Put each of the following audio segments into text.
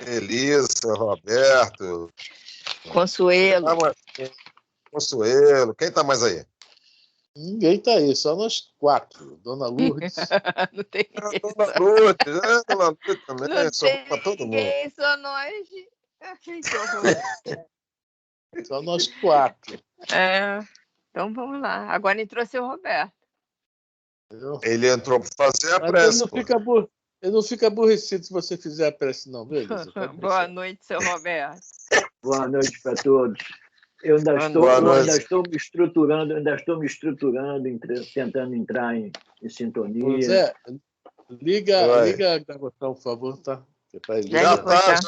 Elisa, Roberto. Consuelo. Consuelo. Quem está mais aí? Ninguém está aí, só nós 4. Dona Lourdes. Não tem Dona Lourdes. Dona Lourdes também. Não Só tem para todo mundo. ninguém, só nós. Que horror. Só nós 4. Então vamos lá. Agora entrou seu Roberto. Ele entrou para fazer a Mas prece. ele não fica aborrecido se você fizer a prece, não, beleza? Boa noite, seu Roberto. Boa noite para todos. Eu ainda estou me estruturando, tentando entrar em sintonia. Zé, liga a gravação, por favor, tá? Já tá.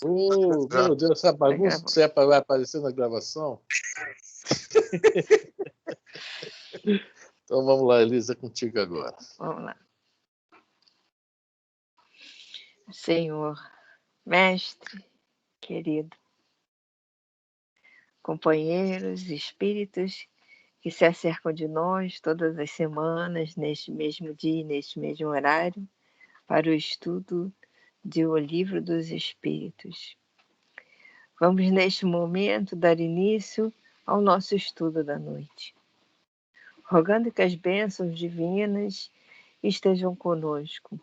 Meu Deus, essa bagunça que você vai aparecer na gravação. Então vamos lá, Elisa, contigo agora. Vamos lá. Senhor, mestre, querido, companheiros, espíritos que se acercam de nós todas as semanas, neste mesmo dia, neste mesmo horário, para o estudo do Livro dos Espíritos. Vamos, neste momento, dar início ao nosso estudo da noite, rogando que as bênçãos divinas estejam conosco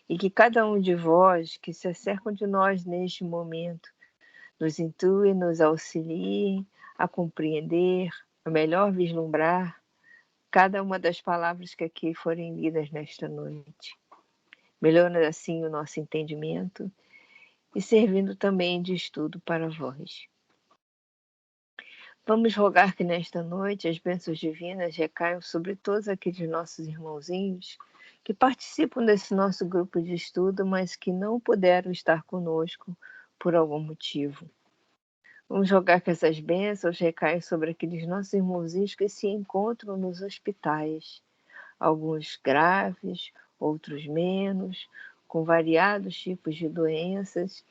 e que cada um de vós que se acercam de nós neste momento nos intue, nos auxilie a compreender, a melhor vislumbrar cada uma das palavras que aqui forem lidas nesta noite, melhorando assim o nosso entendimento e servindo também de estudo para vós. Vamos rogar que nesta noite as bênçãos divinas recaiam sobre todos aqueles nossos irmãozinhos que participam desse nosso grupo de estudo, mas que não puderam estar conosco por algum motivo. Vamos rogar que essas bênçãos recaiam sobre aqueles nossos irmãozinhos que se encontram nos hospitais, alguns graves, outros menos, com variados tipos de doenças,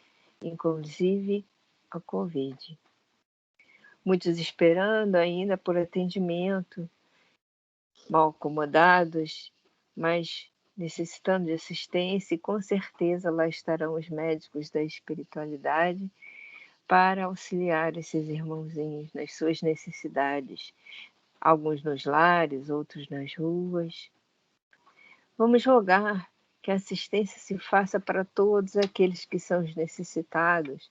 inclusive a Covid. Muitos esperando ainda por atendimento, mal acomodados, mas necessitando de assistência, e com certeza lá estarão os médicos da espiritualidade para auxiliar esses irmãozinhos nas suas necessidades, alguns nos lares, outros nas ruas. Vamos rogar que a assistência se faça para todos aqueles que são os necessitados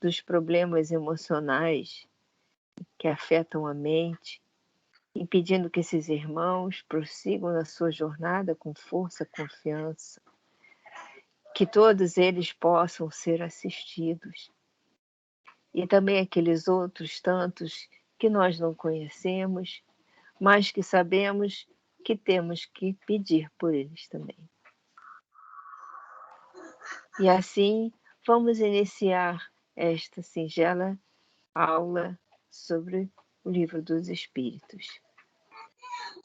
dos problemas emocionais que afetam a mente, impedindo que esses irmãos prossigam na sua jornada com força e confiança, que todos eles possam ser assistidos. E também aqueles outros tantos que nós não conhecemos, mas que sabemos que temos que pedir por eles também. E assim, vamos iniciar esta singela aula sobre o Livro dos Espíritos,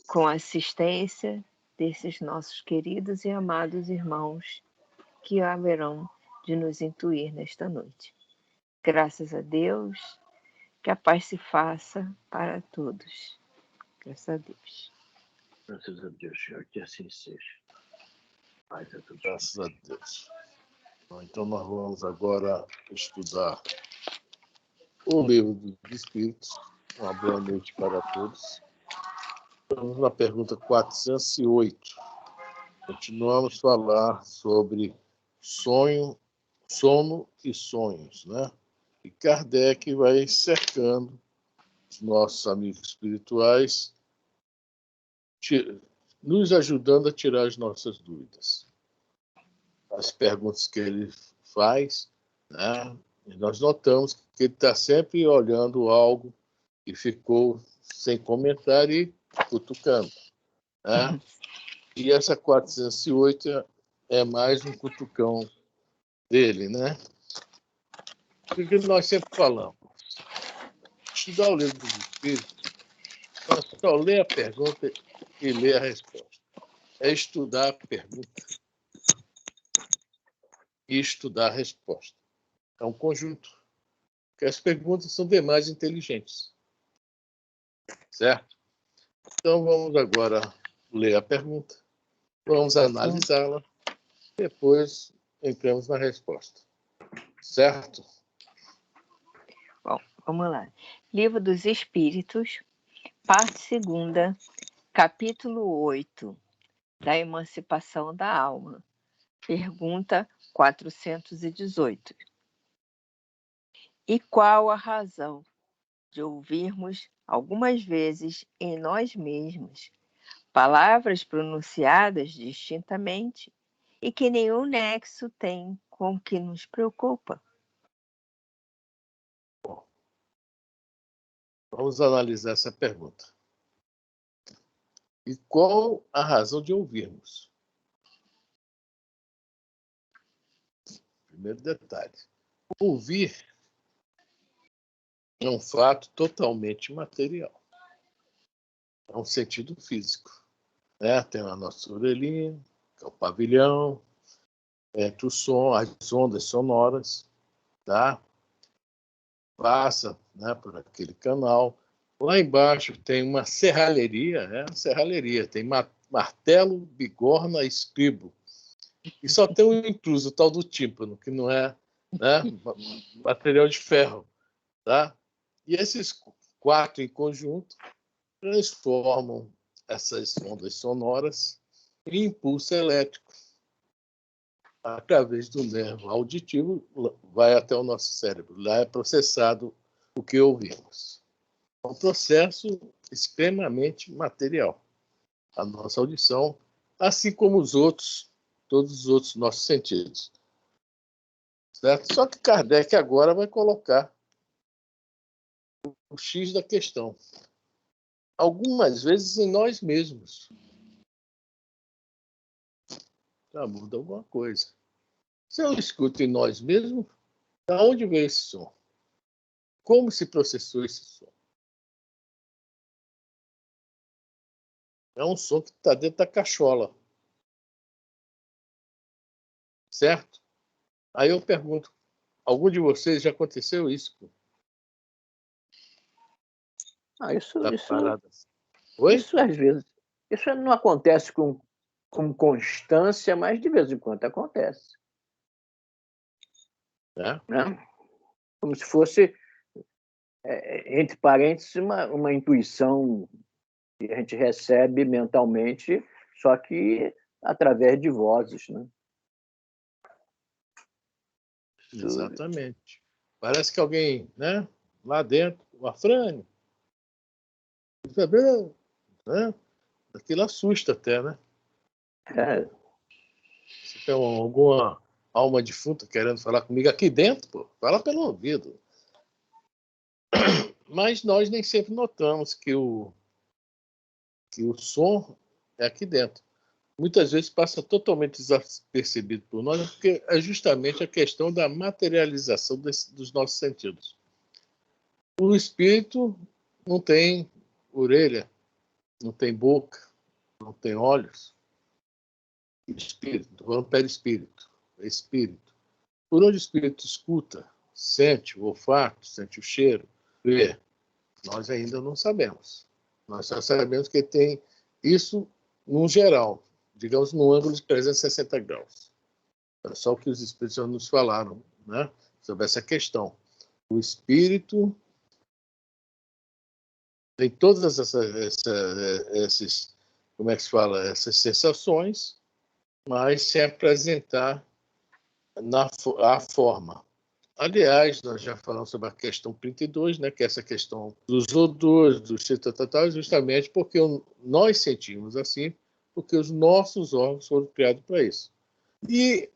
com a assistência desses nossos queridos e amados irmãos que haverão de nos intuir nesta noite. Graças a Deus, que a paz se faça para todos. Graças a Deus. Graças a Deus, Senhor, que assim seja. Paz a todos. Graças a Deus. Bom, então nós vamos agora estudar o Livro dos Espíritos. Uma boa noite para todos. Estamos na pergunta 408. Continuamos a falar sobre sono e sonhos, né? E Kardec vai cercando os nossos amigos espirituais, nos ajudando a tirar as nossas dúvidas. As perguntas que ele faz, né? E nós notamos que ele está sempre olhando algo que ficou sem comentário e cutucando, né? E essa 408 é mais um cutucão dele, né? O que nós sempre falamos? Estudar o Livro dos Espíritos, nós só ler a pergunta e ler a resposta. É estudar a pergunta e estudar a resposta. É um conjunto. Porque as perguntas são demais inteligentes. Certo? Então vamos agora ler a pergunta, vamos analisá-la, depois entramos na resposta. Certo? Bom, vamos lá. Livro dos Espíritos, parte 2ª, capítulo 8, da Emancipação da Alma. Pergunta 418. E qual a razão de ouvirmos algumas vezes em nós mesmos palavras pronunciadas distintamente e que nenhum nexo tem com o que nos preocupa? Vamos analisar essa pergunta. E qual a razão de ouvirmos? Primeiro detalhe. Ouvir é um fato totalmente material. É um sentido físico. Né? Tem a nossa orelhinha, que é o pavilhão, entre o som, as ondas sonoras, tá? Passa, né, por aquele canal. Lá embaixo tem uma serralheria, tem martelo, bigorna, estribo. E só tem um intruso, o tal do tímpano, que não é, né, material de ferro. Tá? E esses 4 em conjunto transformam essas ondas sonoras em impulso elétrico. Através do nervo auditivo, vai até o nosso cérebro. Lá é processado o que ouvimos. É um processo extremamente material. A nossa audição, assim como todos os outros nossos sentidos. Certo? Só que Kardec agora vai colocar o X da questão. Algumas vezes em nós mesmos. Já muda alguma coisa. Se eu escuto em nós mesmos, de onde veio esse som? Como se processou esse som? É um som que está dentro da cachola. Certo? Aí eu pergunto, algum de vocês já aconteceu isso? Isso Oi? isso às vezes. Isso não acontece com constância, mas de vez em quando acontece. É? Né? Como se fosse, entre parênteses, uma intuição que a gente recebe mentalmente, só que através de vozes. Né? Exatamente. Parece que alguém, né, lá dentro, o Afrânio, né? Aquilo assusta até, né? Se tem alguma alma defunta querendo falar comigo aqui dentro, pô, fala pelo ouvido. Mas nós nem sempre notamos que o som é aqui dentro. Muitas vezes passa totalmente despercebido por nós, porque é justamente a questão da materialização dos nossos sentidos. O espírito não tem orelha, não tem boca, não tem olhos. Espírito, estou falando perispírito, espírito. Por onde o espírito escuta, sente o olfato, sente o cheiro, vê, nós ainda não sabemos. Nós só sabemos que tem isso num geral, digamos num ângulo de 360 graus. É só o que os espíritos já nos falaram, né, sobre essa questão. O espírito tem todas essas, como é que se fala, essas sensações, mas sem apresentar a forma. Aliás, nós já falamos sobre a questão 32, né, que é essa questão dos odores, dos cheiros, justamente porque nós sentimos assim, porque os nossos órgãos foram criados para isso. E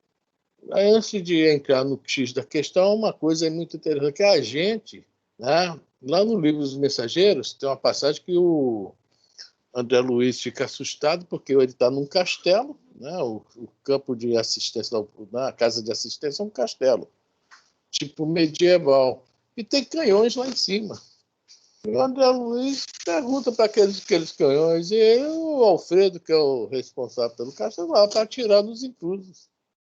antes de entrar no X da questão, uma coisa muito interessante, que a gente, né, lá no livro dos Mensageiros, tem uma passagem que o André Luiz fica assustado porque ele está num castelo, né, o campo de assistência, a casa de assistência é um castelo, tipo medieval, e tem canhões lá em cima. E o André Luiz pergunta para aqueles canhões, e o Alfredo, que é o responsável pelo castelo, vai para atirar nos intrusos.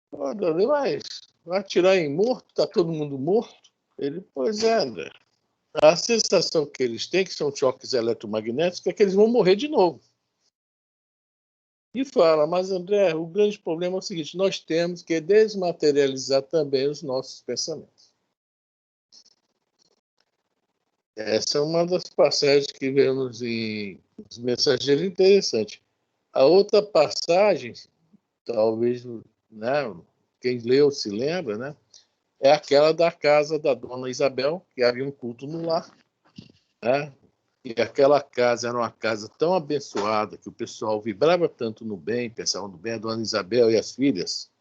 O André Luiz, mas vai atirar em morto? Está todo mundo morto? Ele, pois é, André. A sensação que eles têm, que são choques eletromagnéticos, é que eles vão morrer de novo. E fala, mas André, o grande problema é o seguinte, nós temos que desmaterializar também os nossos pensamentos. Essa é uma das passagens que vemos em Os Mensageiros interessante. A outra passagem, talvez, né, quem leu se lembra, né, é aquela da casa da dona Isabel, que havia um culto no lar, né? E aquela casa era uma casa tão abençoada que o pessoal vibrava tanto no bem, pensava no bem, a dona Isabel e as filhas,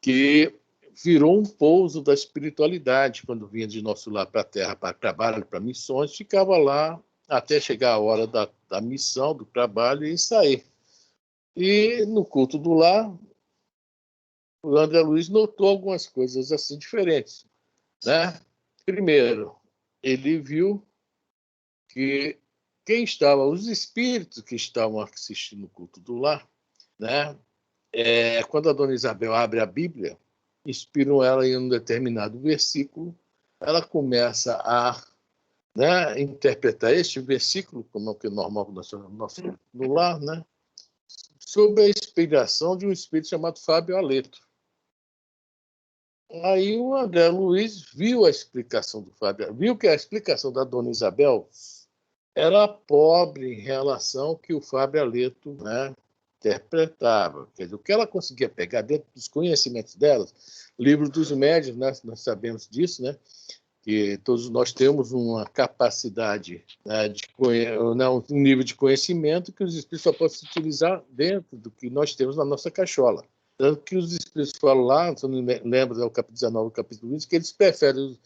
que virou um pouso da espiritualidade. Quando vinha de nosso lar para a terra, para trabalho, para missões, ficava lá até chegar a hora da missão, do trabalho e sair. E no culto do lar, o André Luiz notou algumas coisas assim diferentes, né? Primeiro, ele viu que quem estava, os espíritos que estavam assistindo o culto do lar, né? Quando a dona Isabel abre a Bíblia, inspiram ela em um determinado versículo, ela começa a, né, interpretar este versículo, como é o que é normal no lar, né? Sob a inspiração de um espírito chamado Fábio Aleto. Aí o André Luiz viu a explicação do Fábio, viu que a explicação da dona Isabel era pobre em relação ao que o Fábio Aleto, né, interpretava. Quer dizer, o que ela conseguia pegar dentro dos conhecimentos dela, livro dos médiuns, né, nós sabemos disso, né, que todos nós temos uma capacidade, né, um nível de conhecimento que os espíritos só podem se utilizar dentro do que nós temos na nossa cachola. Tanto que os espíritos falam lá, se eu não lembro, é o capítulo 19, o capítulo 20, que eles preferem,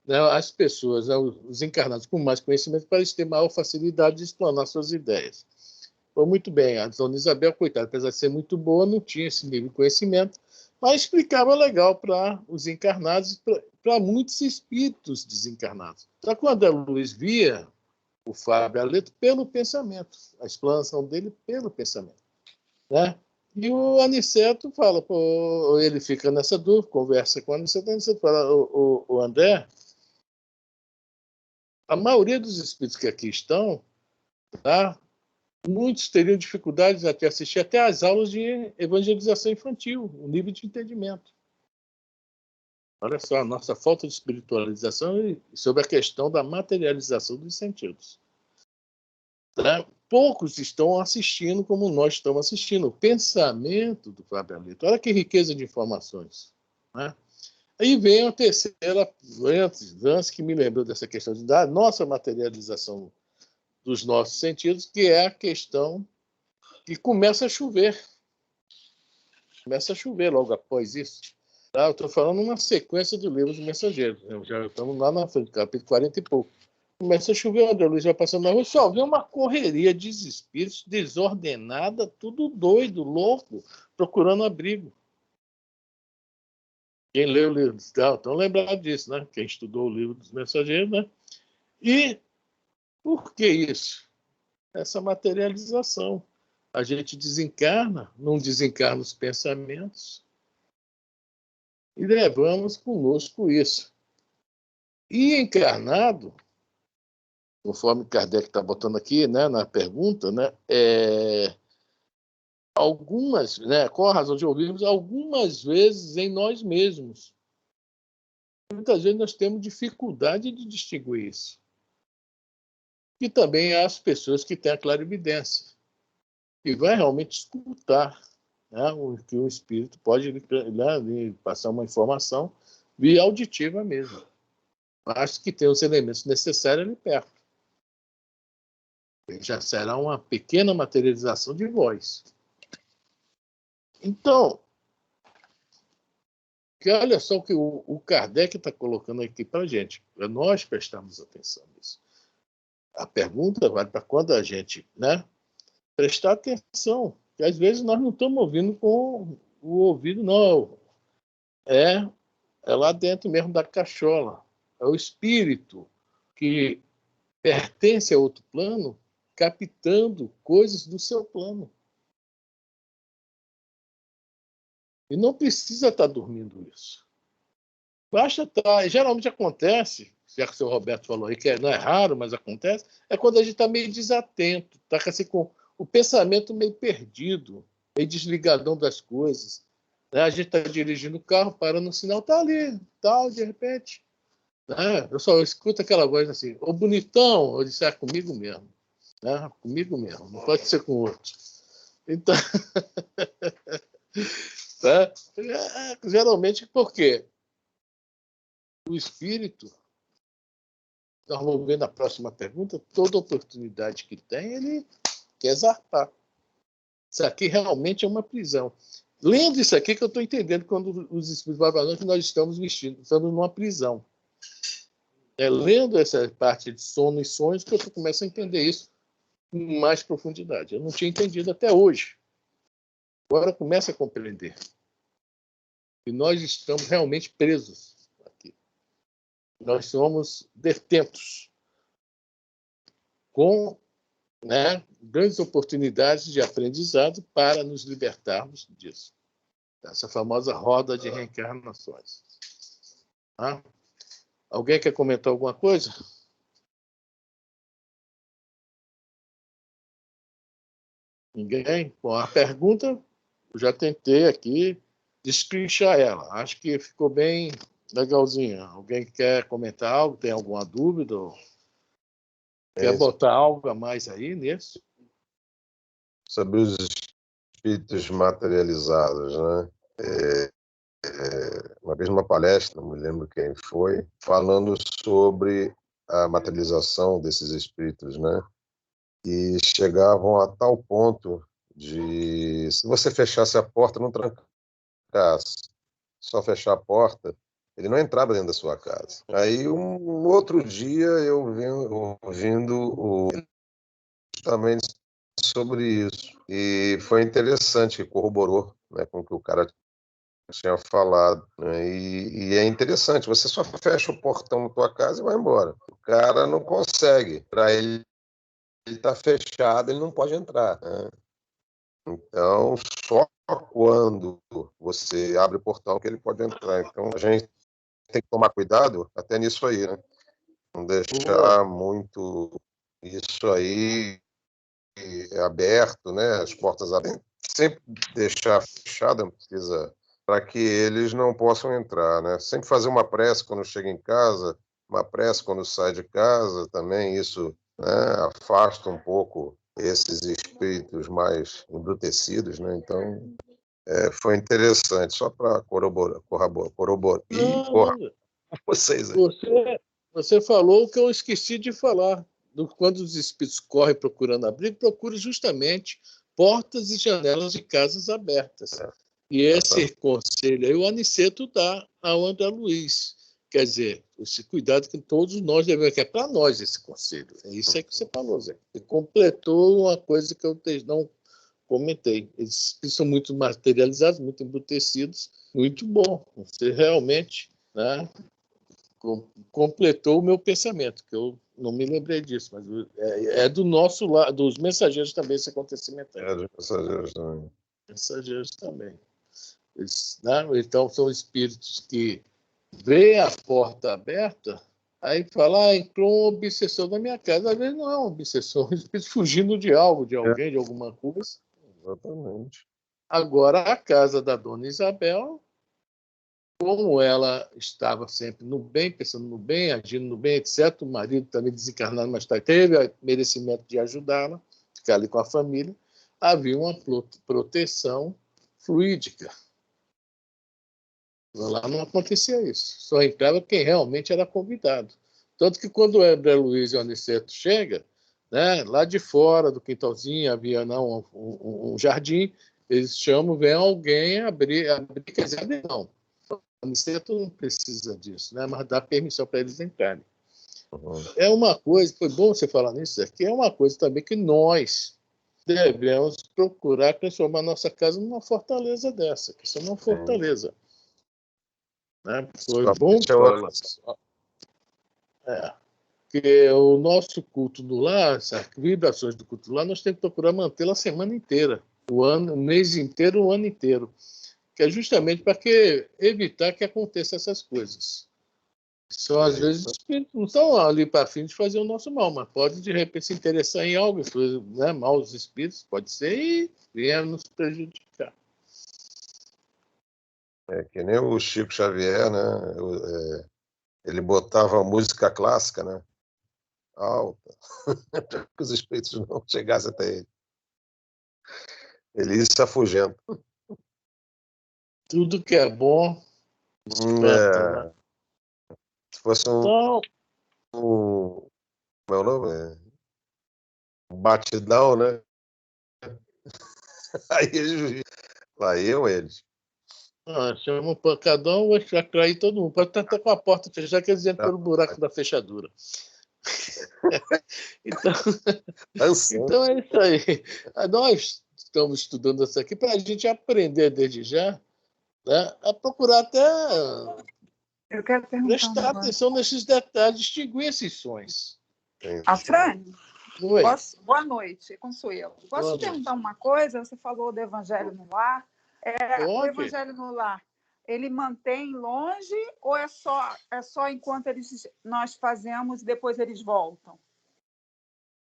né, as pessoas, né, os encarnados com mais conhecimento, para eles terem maior facilidade de explanar suas ideias. Foi muito bem. A dona Isabel, coitada, apesar de ser muito boa, não tinha esse nível de conhecimento, mas explicava legal para os encarnados e para muitos espíritos desencarnados. Só que quando a Luiz via o Fábio Aleto pelo pensamento, a explanação dele pelo pensamento, né? E o Aniceto fala, pô, ele fica nessa dúvida, conversa com o Aniceto fala, o André, a maioria dos espíritos que aqui estão, tá? Muitos teriam dificuldades até assistir até às aulas de evangelização infantil, o nível de entendimento. Olha só, a nossa falta de espiritualização e sobre a questão da materialização dos sentidos. Né? Poucos estão assistindo como nós estamos assistindo. O pensamento do Fábio Aleto. Olha que riqueza de informações. Né? Aí vem a terceira, antes que me lembrou dessa questão da nossa materialização dos nossos sentidos, que é a questão que começa a chover. Começa a chover logo após isso. Tá? Eu estou falando uma sequência do livro dos Mensageiros. Já estamos lá na frente, capítulo 40 e pouco. Começa a chover, o André Luiz vai passando na rua, só vê uma correria de espíritos desordenada, tudo doido, louco, procurando abrigo. Quem leu o livro estão lembrados disso, né? Quem estudou o livro dos Mensageiros, né? E por que isso? Essa materialização. A gente desencarna, não desencarna os pensamentos e levamos conosco isso. E encarnado, conforme Kardec está botando aqui, né, na pergunta, né, algumas, né, com a razão de ouvirmos, algumas vezes em nós mesmos. Muitas vezes nós temos dificuldade de distinguir isso. E também há as pessoas que têm a clarividência, que vai realmente escutar, né, o que o espírito pode, né, passar uma informação via auditiva mesmo. Mas que tem os elementos necessários ali perto. Já será uma pequena materialização de voz. Então, que olha só o que o Kardec está colocando aqui para a gente, para nós prestarmos atenção nisso. A pergunta vale para quando a gente, né, prestar atenção, que às vezes nós não estamos ouvindo com o ouvido, não. É lá dentro mesmo da cachola. É o espírito que pertence a outro plano, captando coisas do seu plano. E não precisa estar dormindo isso. Basta estar. Geralmente acontece, já que o senhor Roberto falou aí, que não é raro, mas acontece, é quando a gente está meio desatento, está assim com o pensamento meio perdido, meio desligadão das coisas. Né? A gente está dirigindo o carro, para no sinal, está ali, tal, de repente. Né? Eu só escuto aquela voz assim, ô bonitão, eu disse, é comigo mesmo. Né? Comigo mesmo, não pode ser com outro. Então, né? Geralmente, por quê? O espírito, nós vamos ver na próxima pergunta, toda oportunidade que tem, ele quer zarpar. Isso aqui realmente é uma prisão. Lendo isso aqui que eu estou entendendo quando os espíritos falam que nós estamos vestidos, estamos numa prisão. Lendo essa parte de sono e sonhos que eu começo a entender isso com mais profundidade. Eu não tinha entendido até hoje. Agora começa a compreender. E nós estamos realmente presos aqui. Nós somos detentos com, né, grandes oportunidades de aprendizado para nos libertarmos disso. Essa famosa roda de reencarnações. Tá? Alguém quer comentar alguma coisa? Ninguém? Bom, a pergunta, eu já tentei aqui destrinchar ela. Acho que ficou bem legalzinha. Alguém quer comentar algo? Tem alguma dúvida? Quer botar algo a mais aí nisso? Sobre os espíritos materializados, né? Uma vez numa palestra, não me lembro quem foi, falando sobre a materialização desses espíritos, né? E chegavam a tal ponto de, se você fechasse a porta, não trancasse, só fechar a porta, ele não entrava dentro da sua casa. Aí, um outro dia, eu vim ouvindo justamente sobre isso. E foi interessante, que corroborou, né, com o que o cara tinha falado, né? E é interessante, você só fecha o portão da tua casa e vai embora. O cara não consegue. Para ele está fechado, ele não pode entrar, né? Então, só quando você abre o portão que ele pode entrar. Então, a gente tem que tomar cuidado até nisso aí, né? Não deixar muito isso aí aberto, né? As portas abertas. Sempre deixar fechada, não precisa, para que eles não possam entrar, né? Sempre fazer uma prece quando chega em casa, uma prece quando sai de casa, também isso, né, afasta um pouco esses espíritos mais embrutecidos, né? Então, foi interessante, só para corroborar vocês aí. Você falou o que eu esqueci de falar. Quando os espíritos correm procurando abrigo, procura justamente portas e janelas de casas abertas. E esse conselho aí, o Aniceto dá ao André Luiz. Quer dizer, esse cuidado que todos nós devemos, que é para nós esse conselho. É isso aí que você falou, Zé. Você completou uma coisa que eu não comentei. Eles são muito materializados, muito embrutecidos. Muito bom. Você realmente, né, completou o meu pensamento, que eu não me lembrei disso, mas é do nosso lado, dos mensageiros também esse acontecimento. Dos mensageiros também. Mensageiros também. Eles, né? Então, são espíritos que veem a porta aberta, aí fala, entrou um obsessor na minha casa. Às vezes não é um obsessor, é um espírito fugindo de algo, de alguém, de alguma coisa. Exatamente. Agora, a casa da dona Isabel, como ela estava sempre no bem, pensando no bem, agindo no bem, etc., o marido também desencarnado, mas teve o merecimento de ajudá-la, ficar ali com a família, havia uma proteção fluídica. Lá não acontecia isso. Só entrava quem realmente era convidado. Tanto que quando o André Luiz e o Aniceto chegam, né, lá de fora do quintalzinho havia um jardim, eles chamam, vem alguém abrir, quer dizer, abrir não. O Aniceto não precisa disso, né, mas dá permissão para eles entrarem. Uhum. É uma coisa, foi bom você falar nisso aqui, é uma coisa também que nós devemos procurar transformar nossa casa numa fortaleza dessa, que isso é uma fortaleza. Né? Foi bom falar. Porque o nosso culto do lar, as vibrações do culto do lar, nós temos que procurar mantê-la a semana inteira, o mês inteiro, o ano inteiro. Que é justamente para evitar que aconteçam essas coisas. Só às vezes os espíritos não estão ali para fim de fazer o nosso mal, mas pode de repente se interessar em algo, né? Maus espíritos, pode ser, e vier nos prejudicar. É que nem o Chico Xavier, né? Ele botava música clássica, né? Alta, para que os espíritos não chegassem até ele. Ele ia se afugendo. Tudo que é bom espanta, né? Se fosse Então, como é o nome? Um batidão, né? Aí eu, eles. chama um pancadão, vai atrair todo mundo. Pode estar até com a porta fechada, quer dizer, pelo buraco da fechadura. Então é isso aí. Nós estamos estudando isso aqui para a gente aprender desde já, né, a procurar até Eu quero prestar atenção nesses detalhes, distinguir esses sons. Afrânio, Oi. boa noite, é Consuelo. Posso te perguntar uma coisa? Você falou do Evangelho no Lar. O Evangelho no Lar, ele mantém longe ou é só enquanto nós fazemos e depois eles voltam?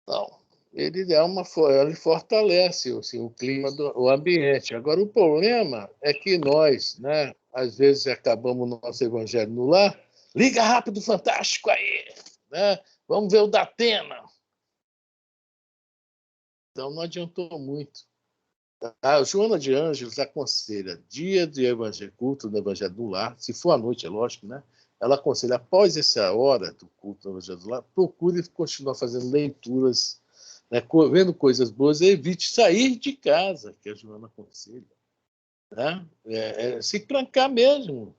Não, ele fortalece assim, o clima, o ambiente. Agora, o problema é que nós, né, às vezes, acabamos o nosso Evangelho no Lar, liga rápido, Fantástico aí, né? Vamos ver o da Atena. Então, não adiantou muito. A Joana de Ângeles aconselha dia de evangelho, culto do Evangelho do Lar, se for à noite, é lógico, né? Ela aconselha, após essa hora do culto do Evangelho do Lar, procure continuar fazendo leituras, né, vendo coisas boas, e evite sair de casa, que a Joana aconselha. Né? Se trancar mesmo.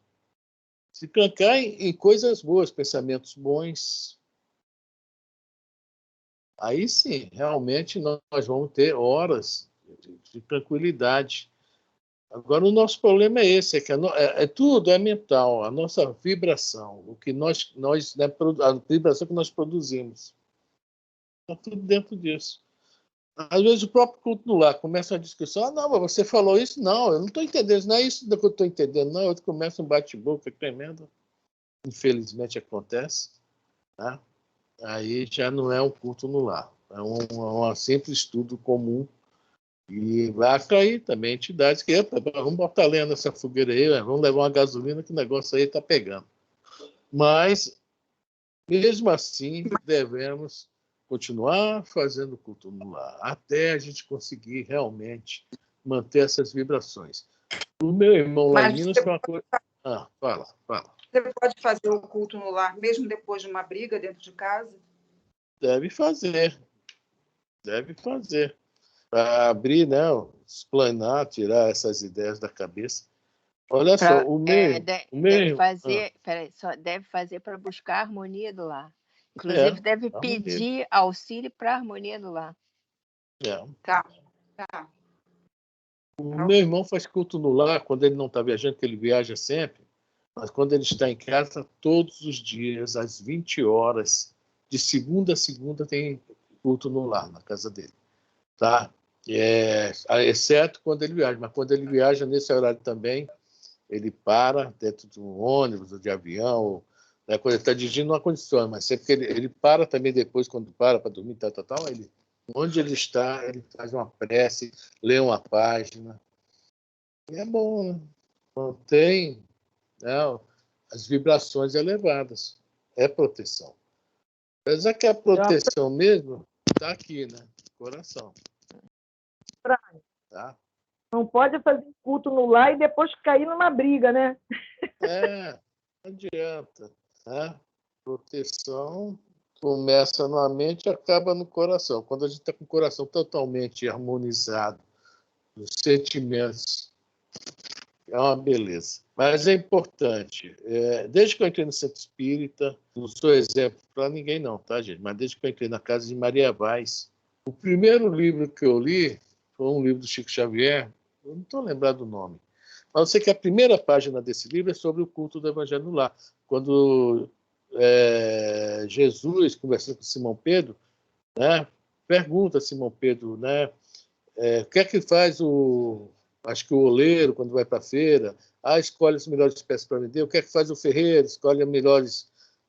Se trancar em coisas boas, pensamentos bons. Aí sim, realmente nós vamos ter horas de tranquilidade. Agora, o nosso problema é esse, é que tudo é mental, a nossa vibração, o que né, a vibração que nós produzimos. Está tudo dentro disso. Às vezes o próprio culto no lar começa uma discussão, não, mas você falou isso? Não, eu não estou entendendo, não é isso que eu estou entendendo, não, eu começo um bate-boca tremendo, infelizmente acontece, tá? Aí já não é um culto no lar, é um simples estudo comum. E vai atrair também entidades que, vamos botar lenha nessa fogueira aí, vamos levar uma gasolina que o negócio aí está pegando. Mas, mesmo assim, devemos continuar fazendo culto no lar, até a gente conseguir realmente manter essas vibrações. O meu irmão lá em Minas foi uma coisa... fala. Você pode fazer o culto no lar, mesmo depois de uma briga dentro de casa? Deve fazer. Para abrir, né, explanar, tirar essas ideias da cabeça. Olha só, deve fazer para buscar a harmonia do lar. Inclusive, deve pedir auxílio para a harmonia do lar. Tá. O meu irmão faz culto no lar quando ele não está viajando, porque ele viaja sempre, mas quando ele está em casa, todos os dias, às 20 horas, de segunda a segunda, tem culto no lar, na casa dele. Tá? Exceto quando ele viaja, mas quando ele viaja nesse horário também, ele para dentro de um ônibus ou de avião, né, quando ele está dirigindo, não condiciona, mas sempre que ele para também depois, quando para dormir, onde ele está, ele faz uma prece, lê uma página. E é bom, né? Mantém, né, as vibrações elevadas. É proteção. Apesar que a proteção mesmo está aqui, né? Coração. Tá? Não pode fazer culto no lar e depois cair numa briga, né? Não adianta. Né? Proteção começa na mente e acaba no coração. Quando a gente está com o coração totalmente harmonizado, os sentimentos, é uma beleza. Mas é importante. Desde que eu entrei no Centro Espírita, não sou exemplo para ninguém não, tá, gente? Mas desde que eu entrei na casa de Maria Vaz, o primeiro livro que eu li foi um livro do Chico Xavier, eu não estou lembrado do nome, mas eu sei que a primeira página desse livro é sobre o culto do Evangelho no Lar. Quando Jesus, conversando com Simão Pedro, né, pergunta a Simão Pedro, né, o que é que faz acho que o oleiro, quando vai para a feira, escolhe as melhores peças para vender, o que é que faz o ferreiro, escolhe as melhores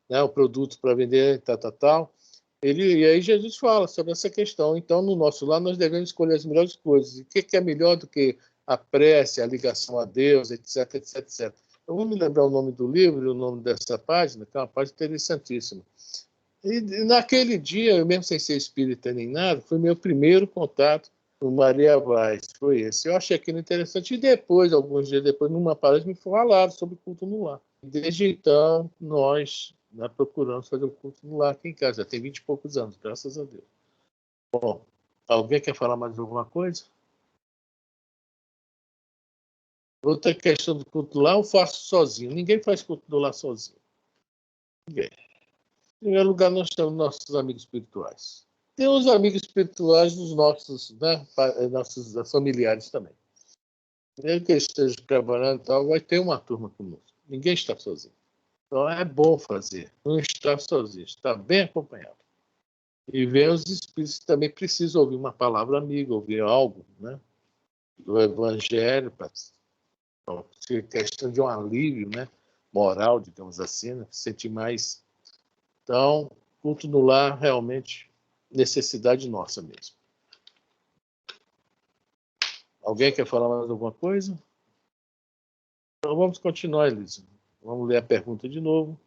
né, o produto para vender, tal. E aí Jesus fala sobre essa questão. Então, no nosso lar, nós devemos escolher as melhores coisas. O que é melhor do que a prece, a ligação a Deus, etc, etc, etc. Eu vou me lembrar o nome do livro, o nome dessa página, que é uma página interessantíssima. E naquele dia, eu mesmo sem ser espírita nem nada, foi meu primeiro contato com Maria Vaz. Foi esse. Eu achei aquilo interessante. E depois, alguns dias depois, numa palestra, me falaram sobre culto no lar. Desde então, nós procuramos fazer o culto no lar aqui em casa. Já tem 20 e poucos anos, graças a Deus. Bom, alguém quer falar mais alguma coisa? Outra questão do culto do lar, eu faço sozinho. Ninguém faz culto do lar sozinho. Ninguém. Em primeiro lugar, nós temos nossos amigos espirituais. Tem os amigos espirituais dos nossos, né, nossos familiares também. Mesmo que eles estejam trabalhando e tal, vai ter uma turma conosco. Ninguém está sozinho. Então é bom fazer. Não estar sozinho, estar bem acompanhado. E ver os espíritos que também precisam ouvir uma palavra amiga, ouvir algo, né, do Evangelho, para ser questão de um alívio, né, moral, digamos assim, né, se sentir mais. Então, culto no lar, realmente, necessidade nossa mesmo. Alguém quer falar mais alguma coisa? Então, vamos continuar, Elisa. Vamos ler a pergunta de novo.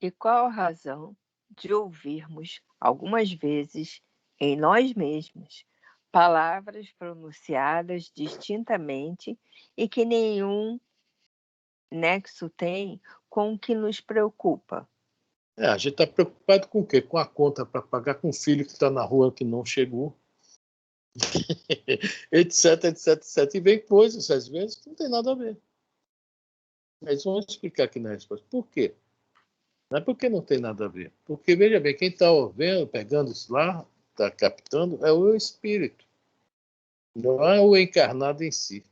E qual a razão de ouvirmos, algumas vezes, em nós mesmos, palavras pronunciadas distintamente e que nenhum nexo tem com o que nos preocupa? A gente está preocupado com o quê? Com a conta para pagar, com o filho que está na rua que não chegou, etc, etc, etc. E vem coisas, às vezes, que não tem nada a ver. Mas vamos explicar aqui na resposta. Por quê? Não é porque não tem nada a ver. Porque, veja bem, quem está vendo, pegando isso lá, está captando, é o espírito. Não é o encarnado em si.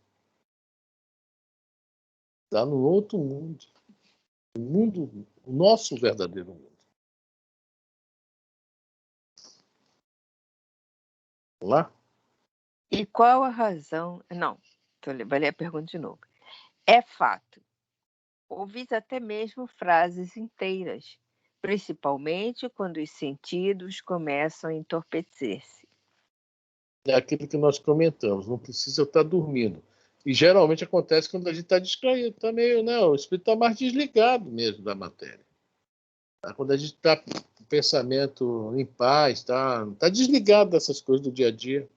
Está no outro mundo. O mundo, o nosso verdadeiro mundo. Vamos lá? E qual a razão... Não, vou ler a pergunta de novo. É fato. Ouvis até mesmo frases inteiras, principalmente quando os sentidos começam a entorpecer-se. É aquilo que nós comentamos, não precisa estar dormindo. E geralmente acontece quando a gente está distraído, está meio, né, o espírito está mais desligado mesmo da matéria. Tá? Quando a gente está com o pensamento em paz, tá desligado dessas coisas do dia a dia.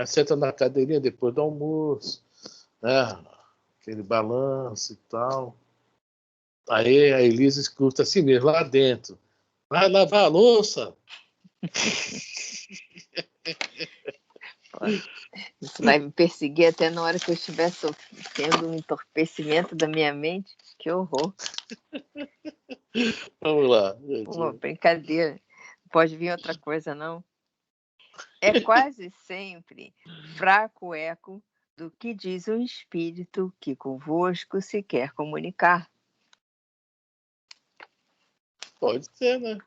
Senta na cadeirinha depois do almoço, né, aquele balanço e tal. Aí a Elisa escuta assim mesmo, lá dentro. Vai lavar a louça. Isso vai me perseguir até na hora que eu estiver tendo um entorpecimento da minha mente. Que horror. Vamos lá. Uma brincadeira. Não pode vir outra coisa, não. É quase sempre fraco eco do que diz um espírito que convosco se quer comunicar. Pode ser, né?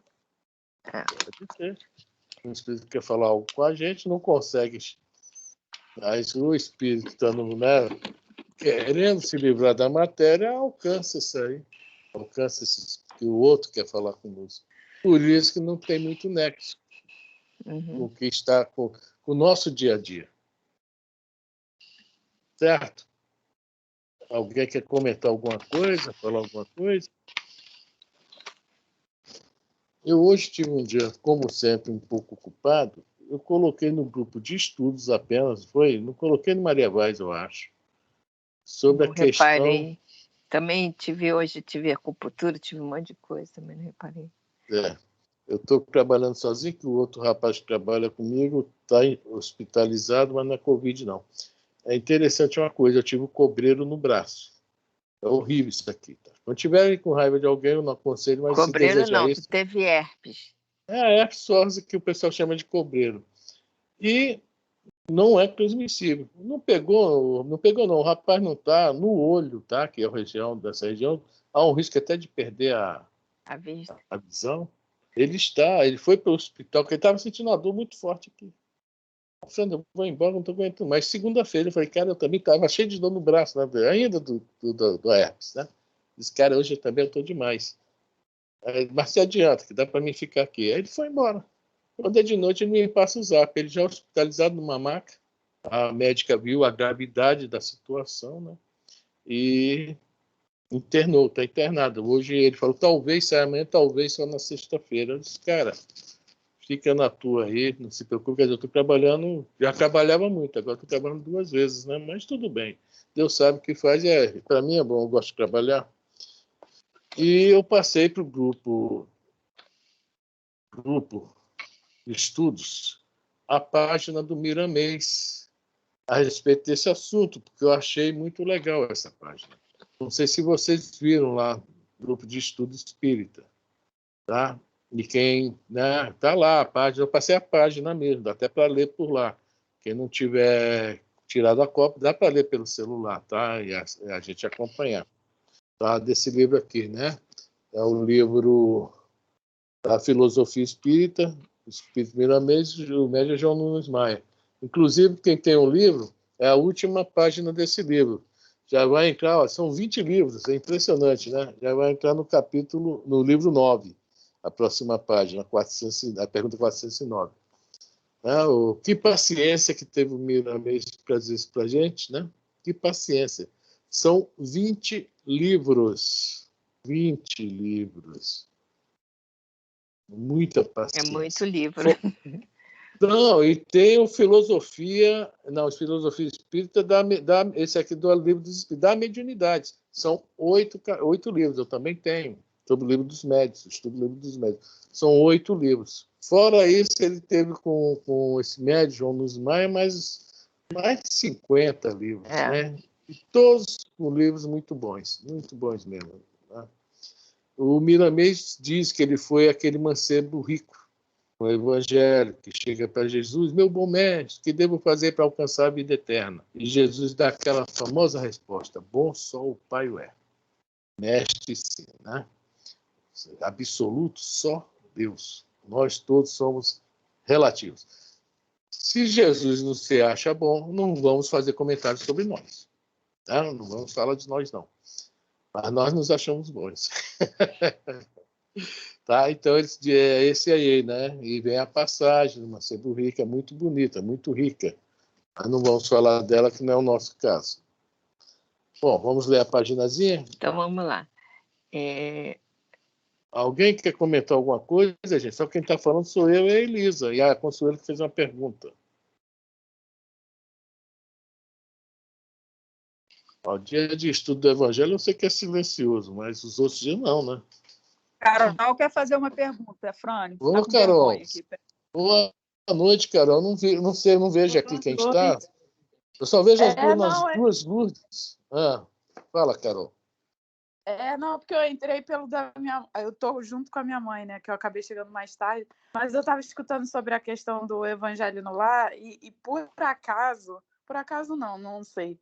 Pode ser. Um espírito que quer falar algo com a gente, não consegue. Mas o espírito estando, né, querendo se livrar da matéria, alcança isso aí. Alcança isso que o outro quer falar conosco. Por isso que não tem muito nexo com o que está com o nosso dia a dia. Certo? Alguém quer comentar alguma coisa, falar alguma coisa? Eu hoje tive um dia, como sempre, um pouco ocupado. Eu coloquei no grupo de estudos apenas, não coloquei no Maria Vaz, eu acho, sobre Não a questão... reparei. Também tive acupuntura, tive um monte de coisa, também não reparei. Eu estou trabalhando sozinho, que o outro rapaz que trabalha comigo está hospitalizado, mas não é Covid, não. É interessante uma coisa, eu tive um cobreiro no braço. É horrível isso aqui. Tá? Quando tiverem com raiva de alguém, eu não aconselho, mas cobreiro se desejar não, isso... tu teve herpes. É a herpes zoster que o pessoal chama de cobreiro. E não é transmissível. Não pegou não. O rapaz não está no olho, tá? Que é a região dessa região. Há um risco até de perder a visão. Ele foi para o hospital, porque ele estava sentindo uma dor muito forte aqui. Sandra, eu vou embora, não estou aguentando mais. Segunda-feira, eu falei, cara, eu também estava cheio de dor no braço, né? Ainda do herpes, né? Disse, cara, hoje também eu estou demais. Mas se adianta, que dá para mim ficar aqui. Aí ele foi embora. Quando é de noite, ele me passa o zap. Ele já hospitalizado numa maca. A médica viu a gravidade da situação, né? E internou, está internado. Hoje ele falou, talvez saia amanhã, talvez só na sexta-feira. Eu disse, cara, fica na tua aí, não se preocupe, eu estou trabalhando, já trabalhava muito, agora estou trabalhando 2 vezes, né? Mas tudo bem. Deus sabe o que faz, para mim é bom, eu gosto de trabalhar. E eu passei para o grupo de estudos a página do Miramês a respeito desse assunto, porque eu achei muito legal essa página. Não sei se vocês viram lá, grupo de estudo espírita, tá? E quem, né, tá lá a página, eu passei a página mesmo, dá até para ler por lá. Quem não tiver tirado a cópia, dá para ler pelo celular, tá? E a gente acompanhar. Tá? Desse livro aqui, né? É o livro da Filosofia Espírita, Espírito Miramês, o médium João Nunes Maia. Inclusive, quem tem um livro, é a última página desse livro. Já vai entrar, ó, são 20 livros, é impressionante, né? Já vai entrar no livro 9, a próxima página, a pergunta 409. Que paciência que teve o Miramês para dizer isso para a gente, né? Que paciência. São 20 livros. 20 livros. Muita paciência. É muito livro. Não, e tem o Filosofia Espírita, esse aqui do livro dos Espíritos, da mediunidade. São 8 livros, eu também tenho, sobre o livro dos médiuns, estudo o livro dos médiuns. São 8 livros. Fora isso, ele teve com esse médium, João Nunes Maia, mais de 50 livros, né? E todos com livros muito bons mesmo. Né? O Miramês diz que ele foi aquele mancebo rico, o evangelho, que chega para Jesus, meu bom mestre, que devo fazer para alcançar a vida eterna? E Jesus dá aquela famosa resposta, bom só o Pai o é. Mestre sim, né? Absoluto só Deus. Nós todos somos relativos. Se Jesus não se acha bom, não vamos fazer comentários sobre nós. Tá? Não vamos falar de nós, não. Mas nós nos achamos bons. Tá? Então, é esse aí, né? E vem a passagem, uma Mancebo Rica, muito bonita, muito rica. Mas não vamos falar dela, que não é o nosso caso. Bom, vamos ler a paginazinha? Então, vamos lá. Alguém quer comentar alguma coisa, gente? Só quem está falando sou eu e a Elisa. E a Consuelo que fez uma pergunta. O dia de estudo do Evangelho eu sei que é silencioso, mas os outros dias não, né? Carol quer fazer uma pergunta, Frane. Ô, Carol. Boa noite, Carol. Não vejo aqui quem está. Eu só vejo as duas luzes. Fala, Carol. Não, porque eu entrei pelo da minha... Eu estou junto com a minha mãe, né? Que eu acabei chegando mais tarde. Mas eu estava escutando sobre a questão do Evangelho no Lar e por acaso não sei.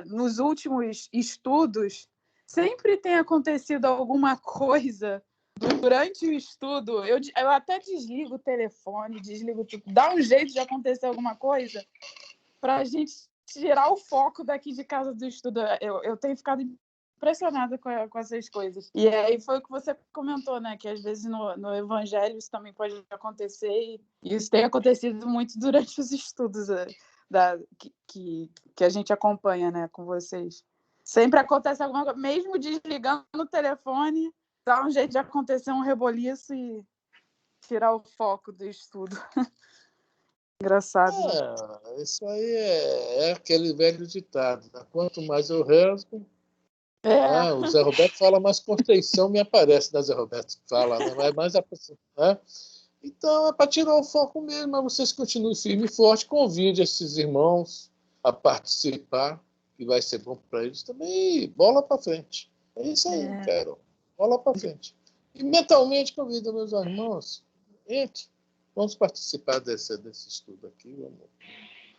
Nos últimos estudos, sempre tem acontecido alguma coisa durante o estudo. Eu até desligo o telefone, dá um jeito de acontecer alguma coisa para a gente tirar o foco daqui de casa do estudo. Eu tenho ficado impressionada com essas coisas. E aí foi o que você comentou, né? Que às vezes no Evangelho isso também pode acontecer. E isso tem acontecido muito durante os estudos que a gente acompanha, né, com vocês. Sempre acontece alguma coisa, mesmo desligando o telefone, dá um jeito de acontecer um reboliço e tirar o foco do estudo. Engraçado. Isso aí é aquele velho ditado. Né? Quanto mais eu rezo, o Zé Roberto fala, mais Conceição me aparece, né, Zé Roberto? Fala, né? Mas mais a pessoa, né? Então, é para tirar o foco mesmo, mas vocês continuem firme e forte, convide esses irmãos a participar, que vai ser bom para eles também, e bola para frente. É isso aí, Carol. Bola para frente. E mentalmente convido meus irmãos, gente, vamos participar desse estudo aqui.